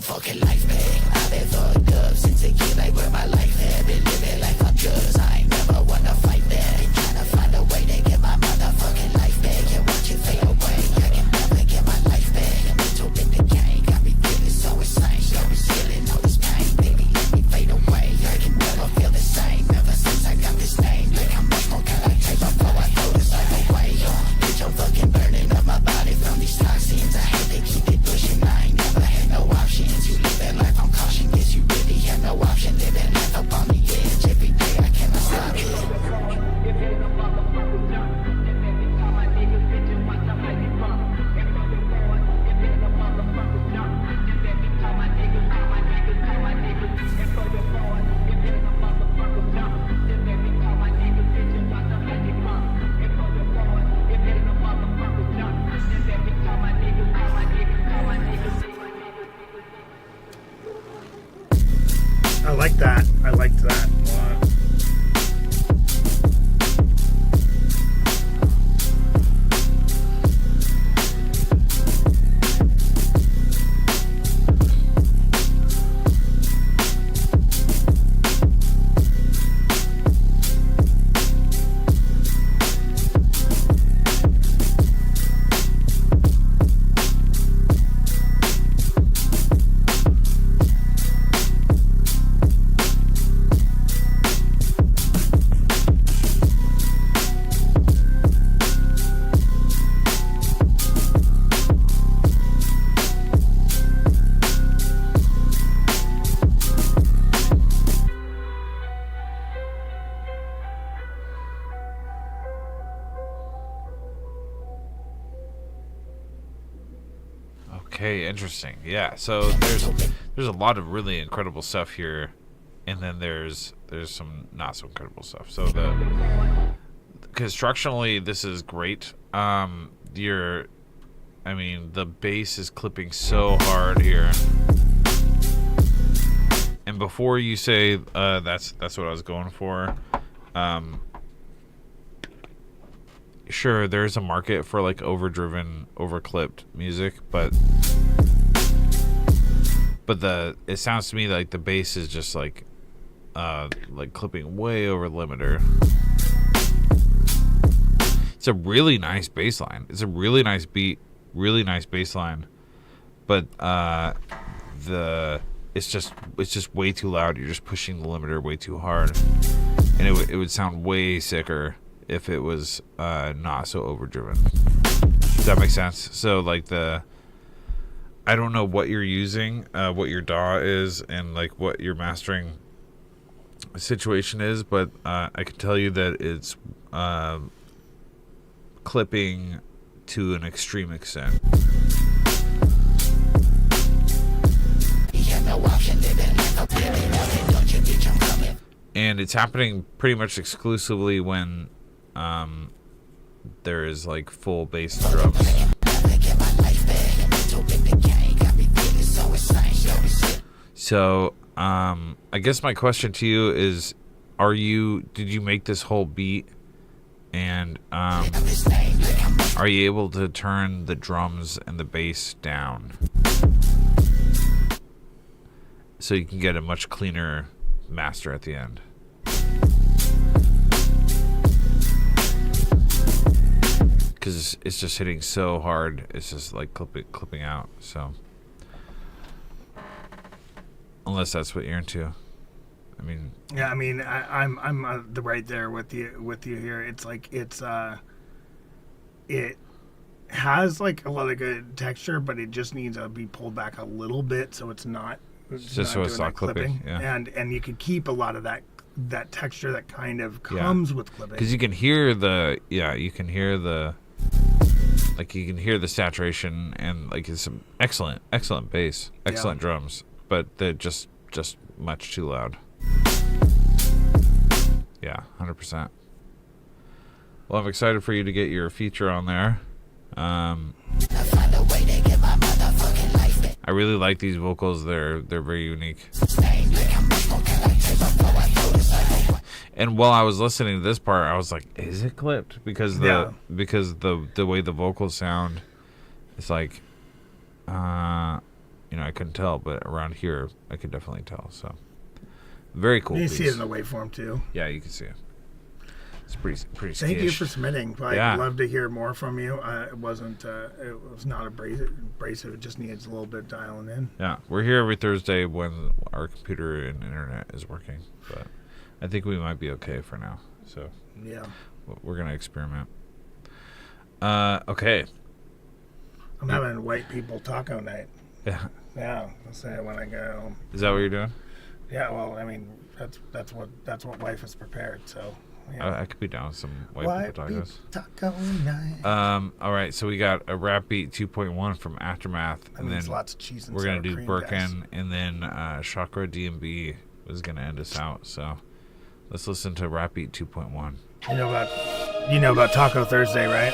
Speaker 3: Fucking life back. I've been fucked up since a kid, like where my life had been living life on drugs. I ain't never wanna fight back. Been trying to find a way to get my motherfucking life back. And watch it fade away. I can never get my life back. A mental bit decay got me feeling so insane. So resilient, all this pain, baby, let me fade away. I can never feel the same ever since I got this name. Like how much more can I take before I throw this life away? Get your fucking burning up my body from these toxins. I hate to keep it pushing. I ain't never had no options. You live that life on caution. Guess you really have no option. Living life up on the edge. Every day I cannot stop it.
Speaker 1: I liked that a lot.
Speaker 2: Okay, interesting. Yeah, so there's a lot of really incredible stuff here, and then there's some not so incredible stuff. So constructionally, this is great. The bass is clipping so hard here. And before you say that's what I was going for, sure, there's a market for like overdriven, overclipped music, but it sounds to me like the bass is just like clipping way over the limiter. It's a really nice bass line. It's a really nice beat, really nice bass line, but it's just way too loud. You're just pushing the limiter way too hard, and it would sound way sicker if it was not so overdriven. Does that make sense? So like I don't know what you're using, what your DAW is, and like what your mastering situation is, but I can tell you that it's clipping to an extreme extent. And it's happening pretty much exclusively when there is like full bass drums. So I guess my question to you is, did you make this whole beat, and are you able to turn the drums and the bass down so you can get a much cleaner master at the end? Because it's just hitting so hard, it's just like clipping out. So unless that's what you're into, I mean.
Speaker 1: Yeah, I mean, I'm right there with you here. It's like it has like a lot of good texture, but it just needs to be pulled back a little bit so it's not.
Speaker 2: Just so it's not clipping. Yeah.
Speaker 1: And you can keep a lot of that texture that kind of comes with clipping.
Speaker 2: Because you can hear the saturation, and like it's some excellent bass, excellent drums, but they're just much too loud. Yeah, 100%. Well, I'm excited for you to get your feature on there. I really like these vocals. They're very unique. And while I was listening to this part, I was like, "Is it clipped?" Because the way the vocals sound, it's like, I couldn't tell, but around here, I could definitely tell. So, very cool.
Speaker 1: You see it in the waveform too.
Speaker 2: Yeah, you can see it. It's pretty.
Speaker 1: Thank you for submitting. I'd love to hear more from you. It was not abrasive. It just needs a little bit of dialing in.
Speaker 2: Yeah, we're here every Thursday when our computer and internet is working, but I think we might be okay for now. So
Speaker 1: yeah,
Speaker 2: we're gonna experiment. Okay.
Speaker 1: I'm having white people taco night.
Speaker 2: Yeah.
Speaker 1: Yeah, I'll say it when I go home.
Speaker 2: Is that what you're doing?
Speaker 1: Yeah. Well, I mean, that's what wife has prepared. So.
Speaker 2: Yeah. I could be down with some white people tacos.
Speaker 1: Taco night.
Speaker 2: All right, so we got a Rap Beat 2.1 from Aftermath, and then
Speaker 1: lots of cheese and
Speaker 2: we're gonna do Birkin,
Speaker 1: guys.
Speaker 2: and then Chakra DMB is gonna end us out. So let's listen to Rap Beat 2.1.
Speaker 1: You know about Taco Thursday, right?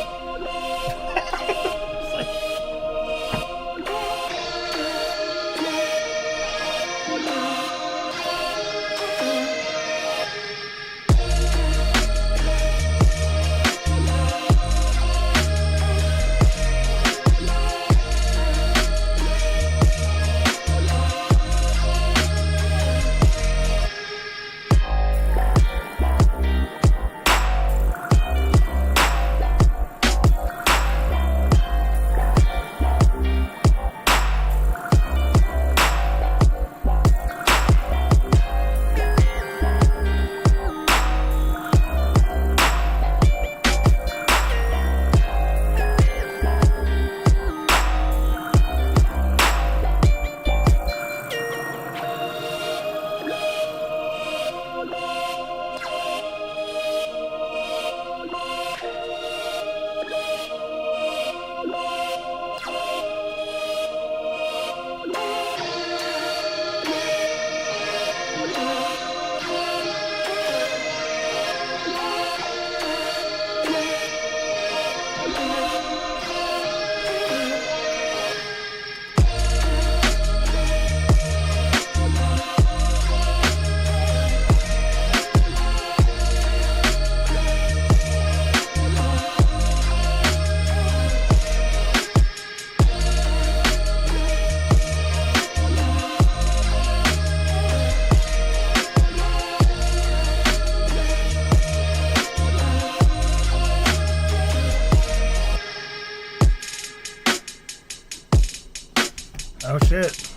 Speaker 1: Oh shit.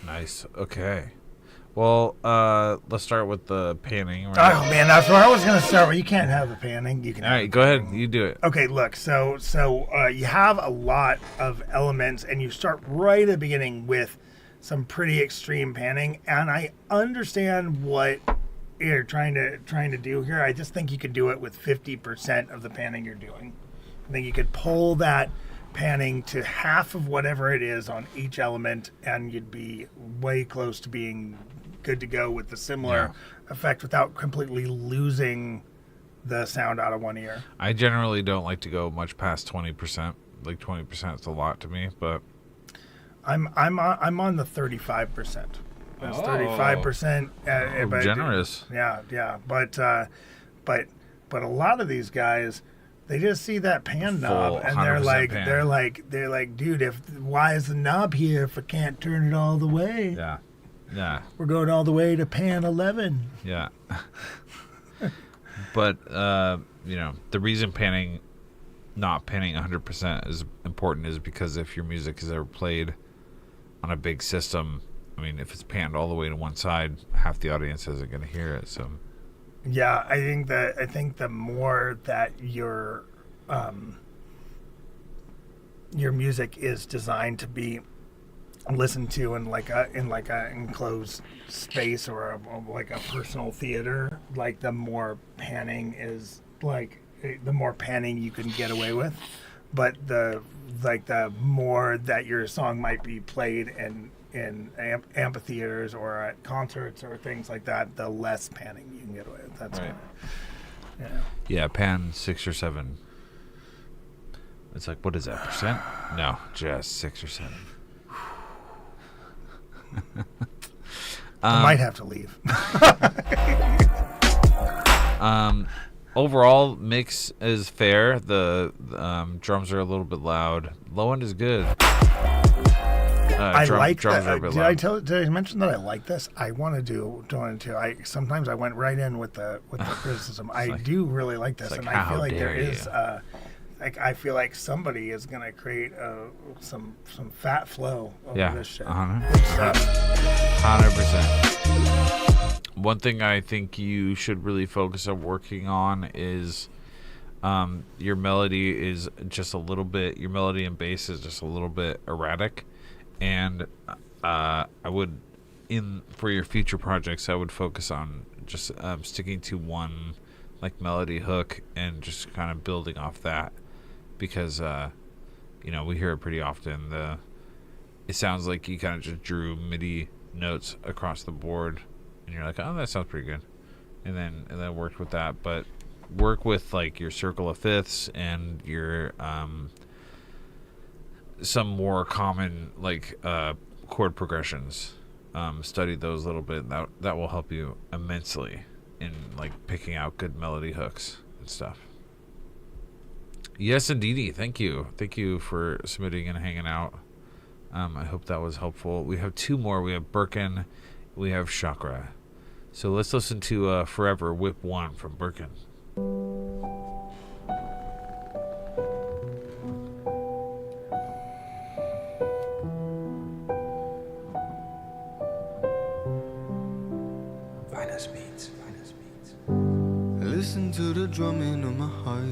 Speaker 2: Nice. Okay. Well, let's start with the panning. Right?
Speaker 1: Oh man, that's where I was gonna start. You can't have the panning. You can.
Speaker 2: All right, go ahead. You do it.
Speaker 1: Okay, look. So you have a lot of elements, and you start right at the beginning with some pretty extreme panning, and I understand what you're trying to do here. I just think you could do it with 50% of the panning you're doing. I think you could pull that panning to half of whatever it is on each element, and you'd be way close to being good to go with the similar effect without completely losing the sound out of one ear.
Speaker 2: I generally don't like to go much past 20%. Like 20% is a lot to me, but
Speaker 1: I'm on the 35%. That's 35%. But,
Speaker 2: generous.
Speaker 1: Yeah. But a lot of these guys, they just see that pan knob and they're like, dude, why is the knob here if I can't turn it all the way?
Speaker 2: Yeah.
Speaker 1: We're going all the way to pan 11.
Speaker 2: Yeah. But the reason not panning 100% is important is because if your music is ever played on a big system, I mean, if it's panned all the way to one side, half the audience isn't going to hear it. So,
Speaker 1: yeah, I think the more that your music is designed to be listened to in like a enclosed space or a personal theater, like the more panning is like the more panning you can get away with, but the more that your song might be played in amphitheaters or at concerts or things like that, the less panning you can get away with. That's
Speaker 2: right.
Speaker 1: Yeah,
Speaker 2: pan 6 or 7. It's like, what is that, percent? No, just 6 or 7.
Speaker 1: I might have to leave.
Speaker 2: Overall, mix is fair. The drums are a little bit loud. Low end is good.
Speaker 1: I like
Speaker 2: drums
Speaker 1: that.
Speaker 2: Are a bit loud.
Speaker 1: Did I mention that I like this? I want to do it too. Sometimes I went right in with the criticism. I do really like this, and I feel like there is. I feel like somebody is gonna create some fat flow over this shit.
Speaker 2: 100%. One thing I think you should really focus on working on is your melody is just a little bit. Your melody and bass is just a little bit erratic, and I would, for your future projects, I would focus on just sticking to one like melody hook and just kind of building off that. Because we hear it pretty often. It sounds like you kind of just drew MIDI notes across the board, and you're like, oh, that sounds pretty good, and then worked with that. But work with like your circle of fifths and your some more common like chord progressions. Study those a little bit. That will help you immensely in like picking out good melody hooks and stuff. Yes, indeedy. Thank you for submitting and hanging out. I hope that was helpful. We have 2 more. We have Birkin, we have Chakra. So let's listen to Forever Whip 1 from Birkin.
Speaker 4: Finest beats.
Speaker 5: Listen to the drumming of my heart.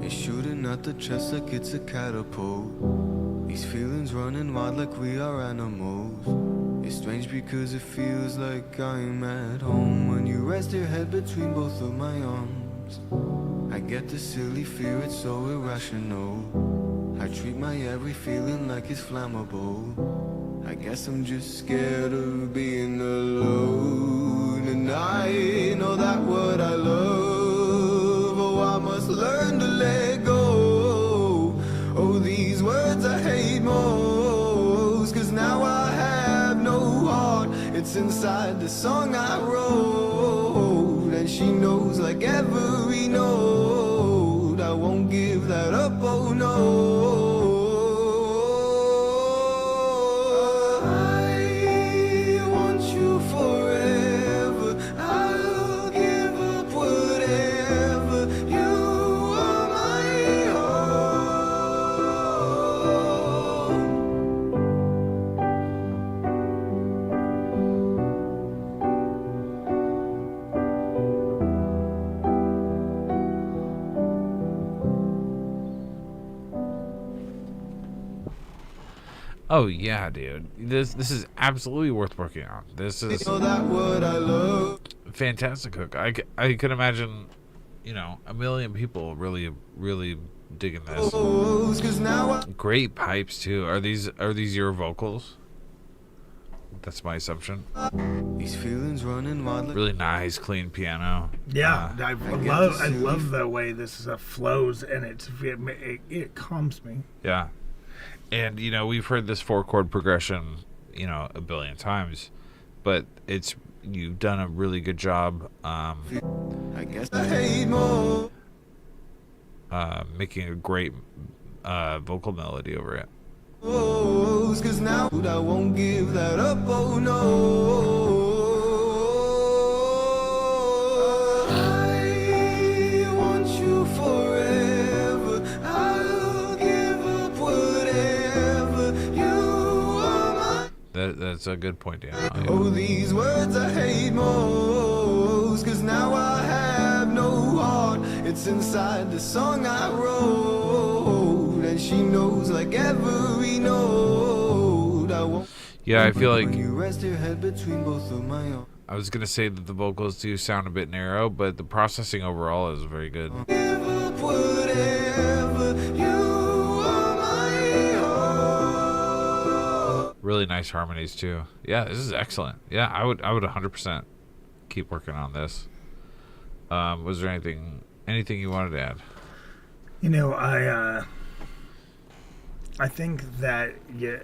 Speaker 5: It's shooting at the chest like it's a catapult. These feelings running wild like we are animals. It's strange because it feels like I'm at home when you rest your head between both of my arms. I get the silly fear, it's so irrational. I treat my every feeling like it's flammable. I guess I'm just scared of being alone. And I know that what I love, I must learn to let go. Oh, these words I hate most, 'cause now I have no heart. It's inside the song I wrote, and she knows like every note. I won't give that up, oh no. I want you forever. I'll give up whatever. You are my home.
Speaker 2: Oh yeah, dude. This is absolutely worth working on. This is
Speaker 5: that what I love.
Speaker 2: fantastic hook. I could imagine, a million people really digging this.
Speaker 5: 'Cause now I
Speaker 2: Great pipes too. Are these your vocals? That's my assumption.
Speaker 5: these feelings running wild.
Speaker 2: Really nice, clean piano.
Speaker 1: Yeah, I love the way this flows, and it calms me.
Speaker 2: Yeah. And, we've heard this 4-chord progression, a billion times, but you've done a really good job
Speaker 5: I guess I hate more.
Speaker 2: making a great vocal melody over it.
Speaker 5: 'Cause now I won't give that up. Oh no. I want you forever. I'll give up whatever. You are my.
Speaker 2: That's a good point, Dan.
Speaker 5: Oh, these words I hate most. 'Cause now I have no heart. It's inside the song I wrote. And she knows like every note. I won't.
Speaker 2: Yeah, I feel like
Speaker 5: You rest your head between both of my arms.
Speaker 2: I was going to say that the vocals do sound a bit narrow, but the processing overall is very good.
Speaker 5: Give up whatever. You are my heart.
Speaker 2: Really nice harmonies too. Yeah, this is excellent. Yeah, I would 100% keep working on this. Was there anything you wanted to add?
Speaker 1: I think that you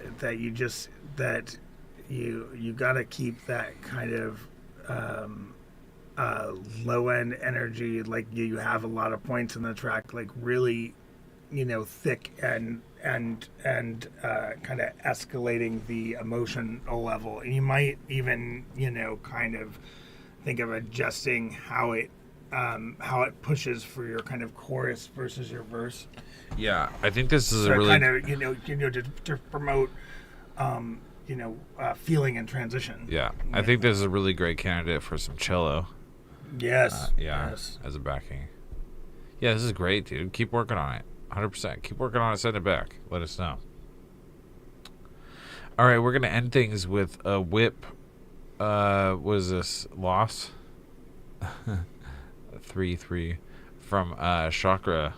Speaker 1: gotta keep that kind of low end energy, like you have a lot of points in the track, like really, thick and kind of escalating the emotional level. And you might even, kind of think of adjusting how it pushes for your kind of chorus versus your verse.
Speaker 2: Yeah, I think this is
Speaker 1: So
Speaker 2: a really
Speaker 1: kind of to promote feeling and transition.
Speaker 2: yeah. I think this is a really great candidate for some cello.
Speaker 1: Yes.
Speaker 2: Yes, as a backing. Yeah, this is great, dude. Keep working on it. 100%. Keep working on it. Send it back. Let us know. All right, we're gonna end things with a whip. Was this Loss? 3-3 from Chakra.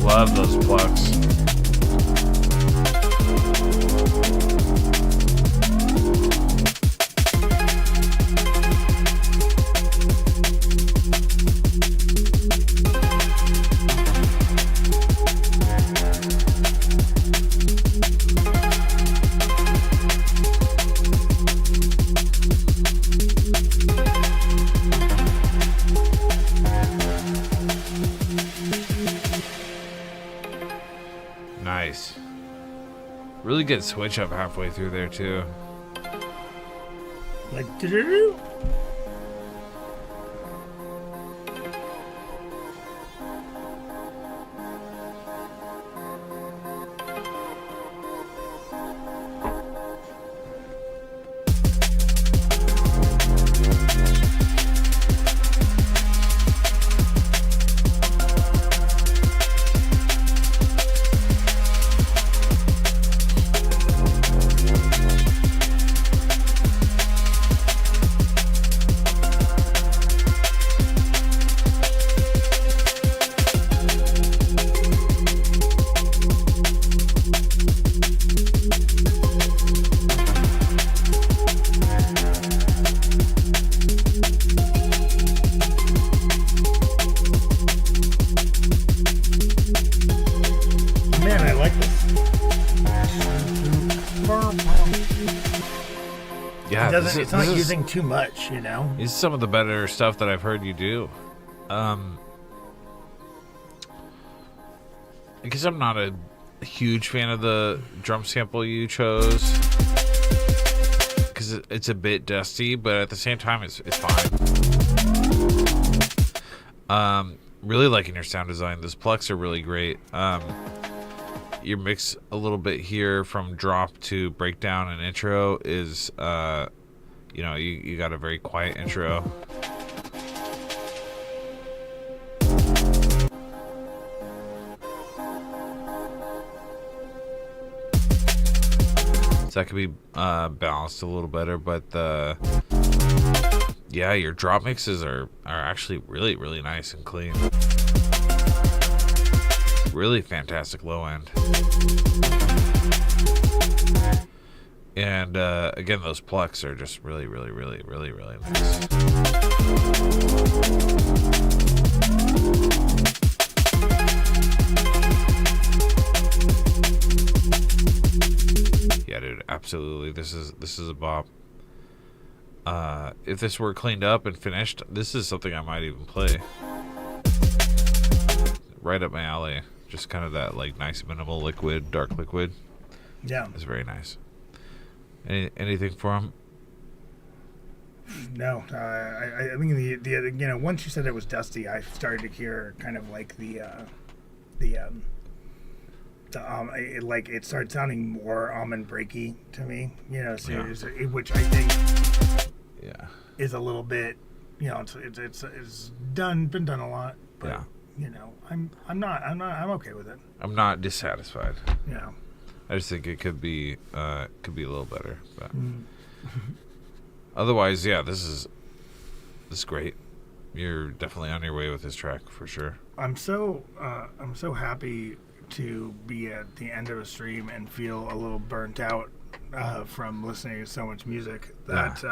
Speaker 2: Love those plucks. Nice. Really good switch up halfway through there too.
Speaker 1: Like doo-doo-doo.
Speaker 2: Yeah,
Speaker 1: it's not using too much, you know.
Speaker 2: This is some of the better stuff that I've heard you do. Because I'm not a huge fan of the drum sample you chose, because it's a bit dusty, but at the same time, it's fine. Really liking your sound design. Those plucks are really great. Your mix a little bit here from drop to breakdown and intro is, you got a very quiet intro. So that could be balanced a little better, but your drop mixes are actually really, really nice and clean. Really fantastic low end. And again, those plucks are just really, really, really, really, really nice. Yeah, dude, absolutely. This is a bop. If this were cleaned up and finished, this is something I might even play. Right up my alley. Just kind of that like nice minimal liquid, dark liquid.
Speaker 1: Yeah,
Speaker 2: it's very nice. Anything for him?
Speaker 1: No, I think the once you said it was dusty, I started to hear kind of like it started sounding more almond breaky to me. Which I think is a little bit, it's been done a lot. But,
Speaker 2: yeah.
Speaker 1: I'm okay with it.
Speaker 2: I'm not dissatisfied.
Speaker 1: Yeah.
Speaker 2: I just think it could be a little better, but otherwise, yeah, this is great. You're definitely on your way with this track for sure.
Speaker 1: I'm so happy to be at the end of a stream and feel a little burnt out from listening to so much music that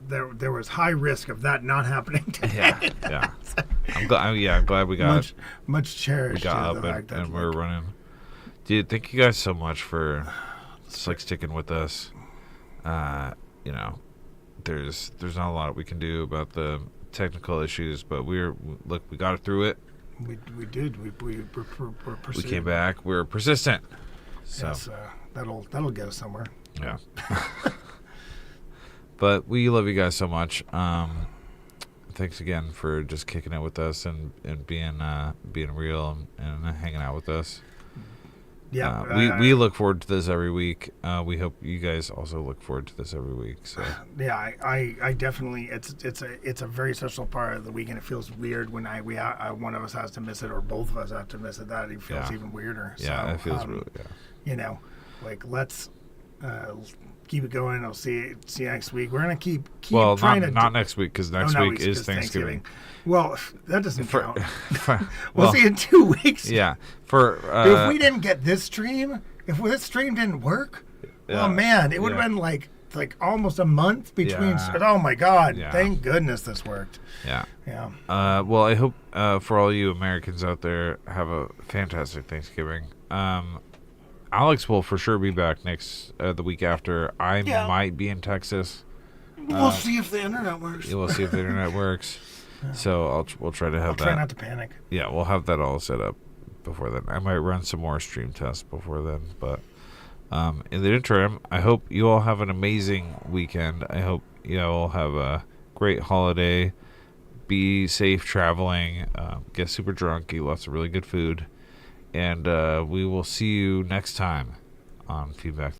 Speaker 1: there was high risk of that not happening today.
Speaker 2: Yeah. I'm glad we got
Speaker 1: much cherished.
Speaker 2: We got up and we're running. Dude, thank you guys so much for sticking with us. There's not a lot we can do about the technical issues, but we got through it.
Speaker 1: We did. We're
Speaker 2: we came back. We're persistent. So
Speaker 1: yes, that'll get us somewhere.
Speaker 2: Yeah. But we love you guys so much. Thanks again for just kicking it with us and being real and hanging out with us.
Speaker 1: Yeah,
Speaker 2: we look forward to this every week. We hope you guys also look forward to this every week. So
Speaker 1: yeah, I definitely it's a very special part of the week, and it feels weird when one of us has to miss it or both of us have to miss it. That it feels even weirder.
Speaker 2: Yeah,
Speaker 1: so,
Speaker 2: it feels really
Speaker 1: let's keep it going. I'll see you next week. We're gonna keep
Speaker 2: well,
Speaker 1: trying
Speaker 2: not next week because next week is Thanksgiving.
Speaker 1: Well, that doesn't count.
Speaker 2: We'll
Speaker 1: see you in 2 weeks.
Speaker 2: Yeah.
Speaker 1: If we didn't get this stream, if this stream didn't work, oh man, it would have been like almost a month between. Yeah. Oh my God! Yeah. Thank goodness this worked.
Speaker 2: Yeah.
Speaker 1: Yeah.
Speaker 2: Well, I hope for all you Americans out there have a fantastic Thanksgiving. Alex will for sure be back the week after. I might be in Texas.
Speaker 1: We'll see if the internet works.
Speaker 2: We'll see if the internet works. So we'll try to have that.
Speaker 1: Try not to panic.
Speaker 2: Yeah, we'll have that all set up before then. I might run some more stream tests before then, but in the interim, I hope you all have an amazing weekend. I hope you all have a great holiday. Be safe traveling. Get super drunk. Eat lots of really good food. And we will see you next time on Feedback.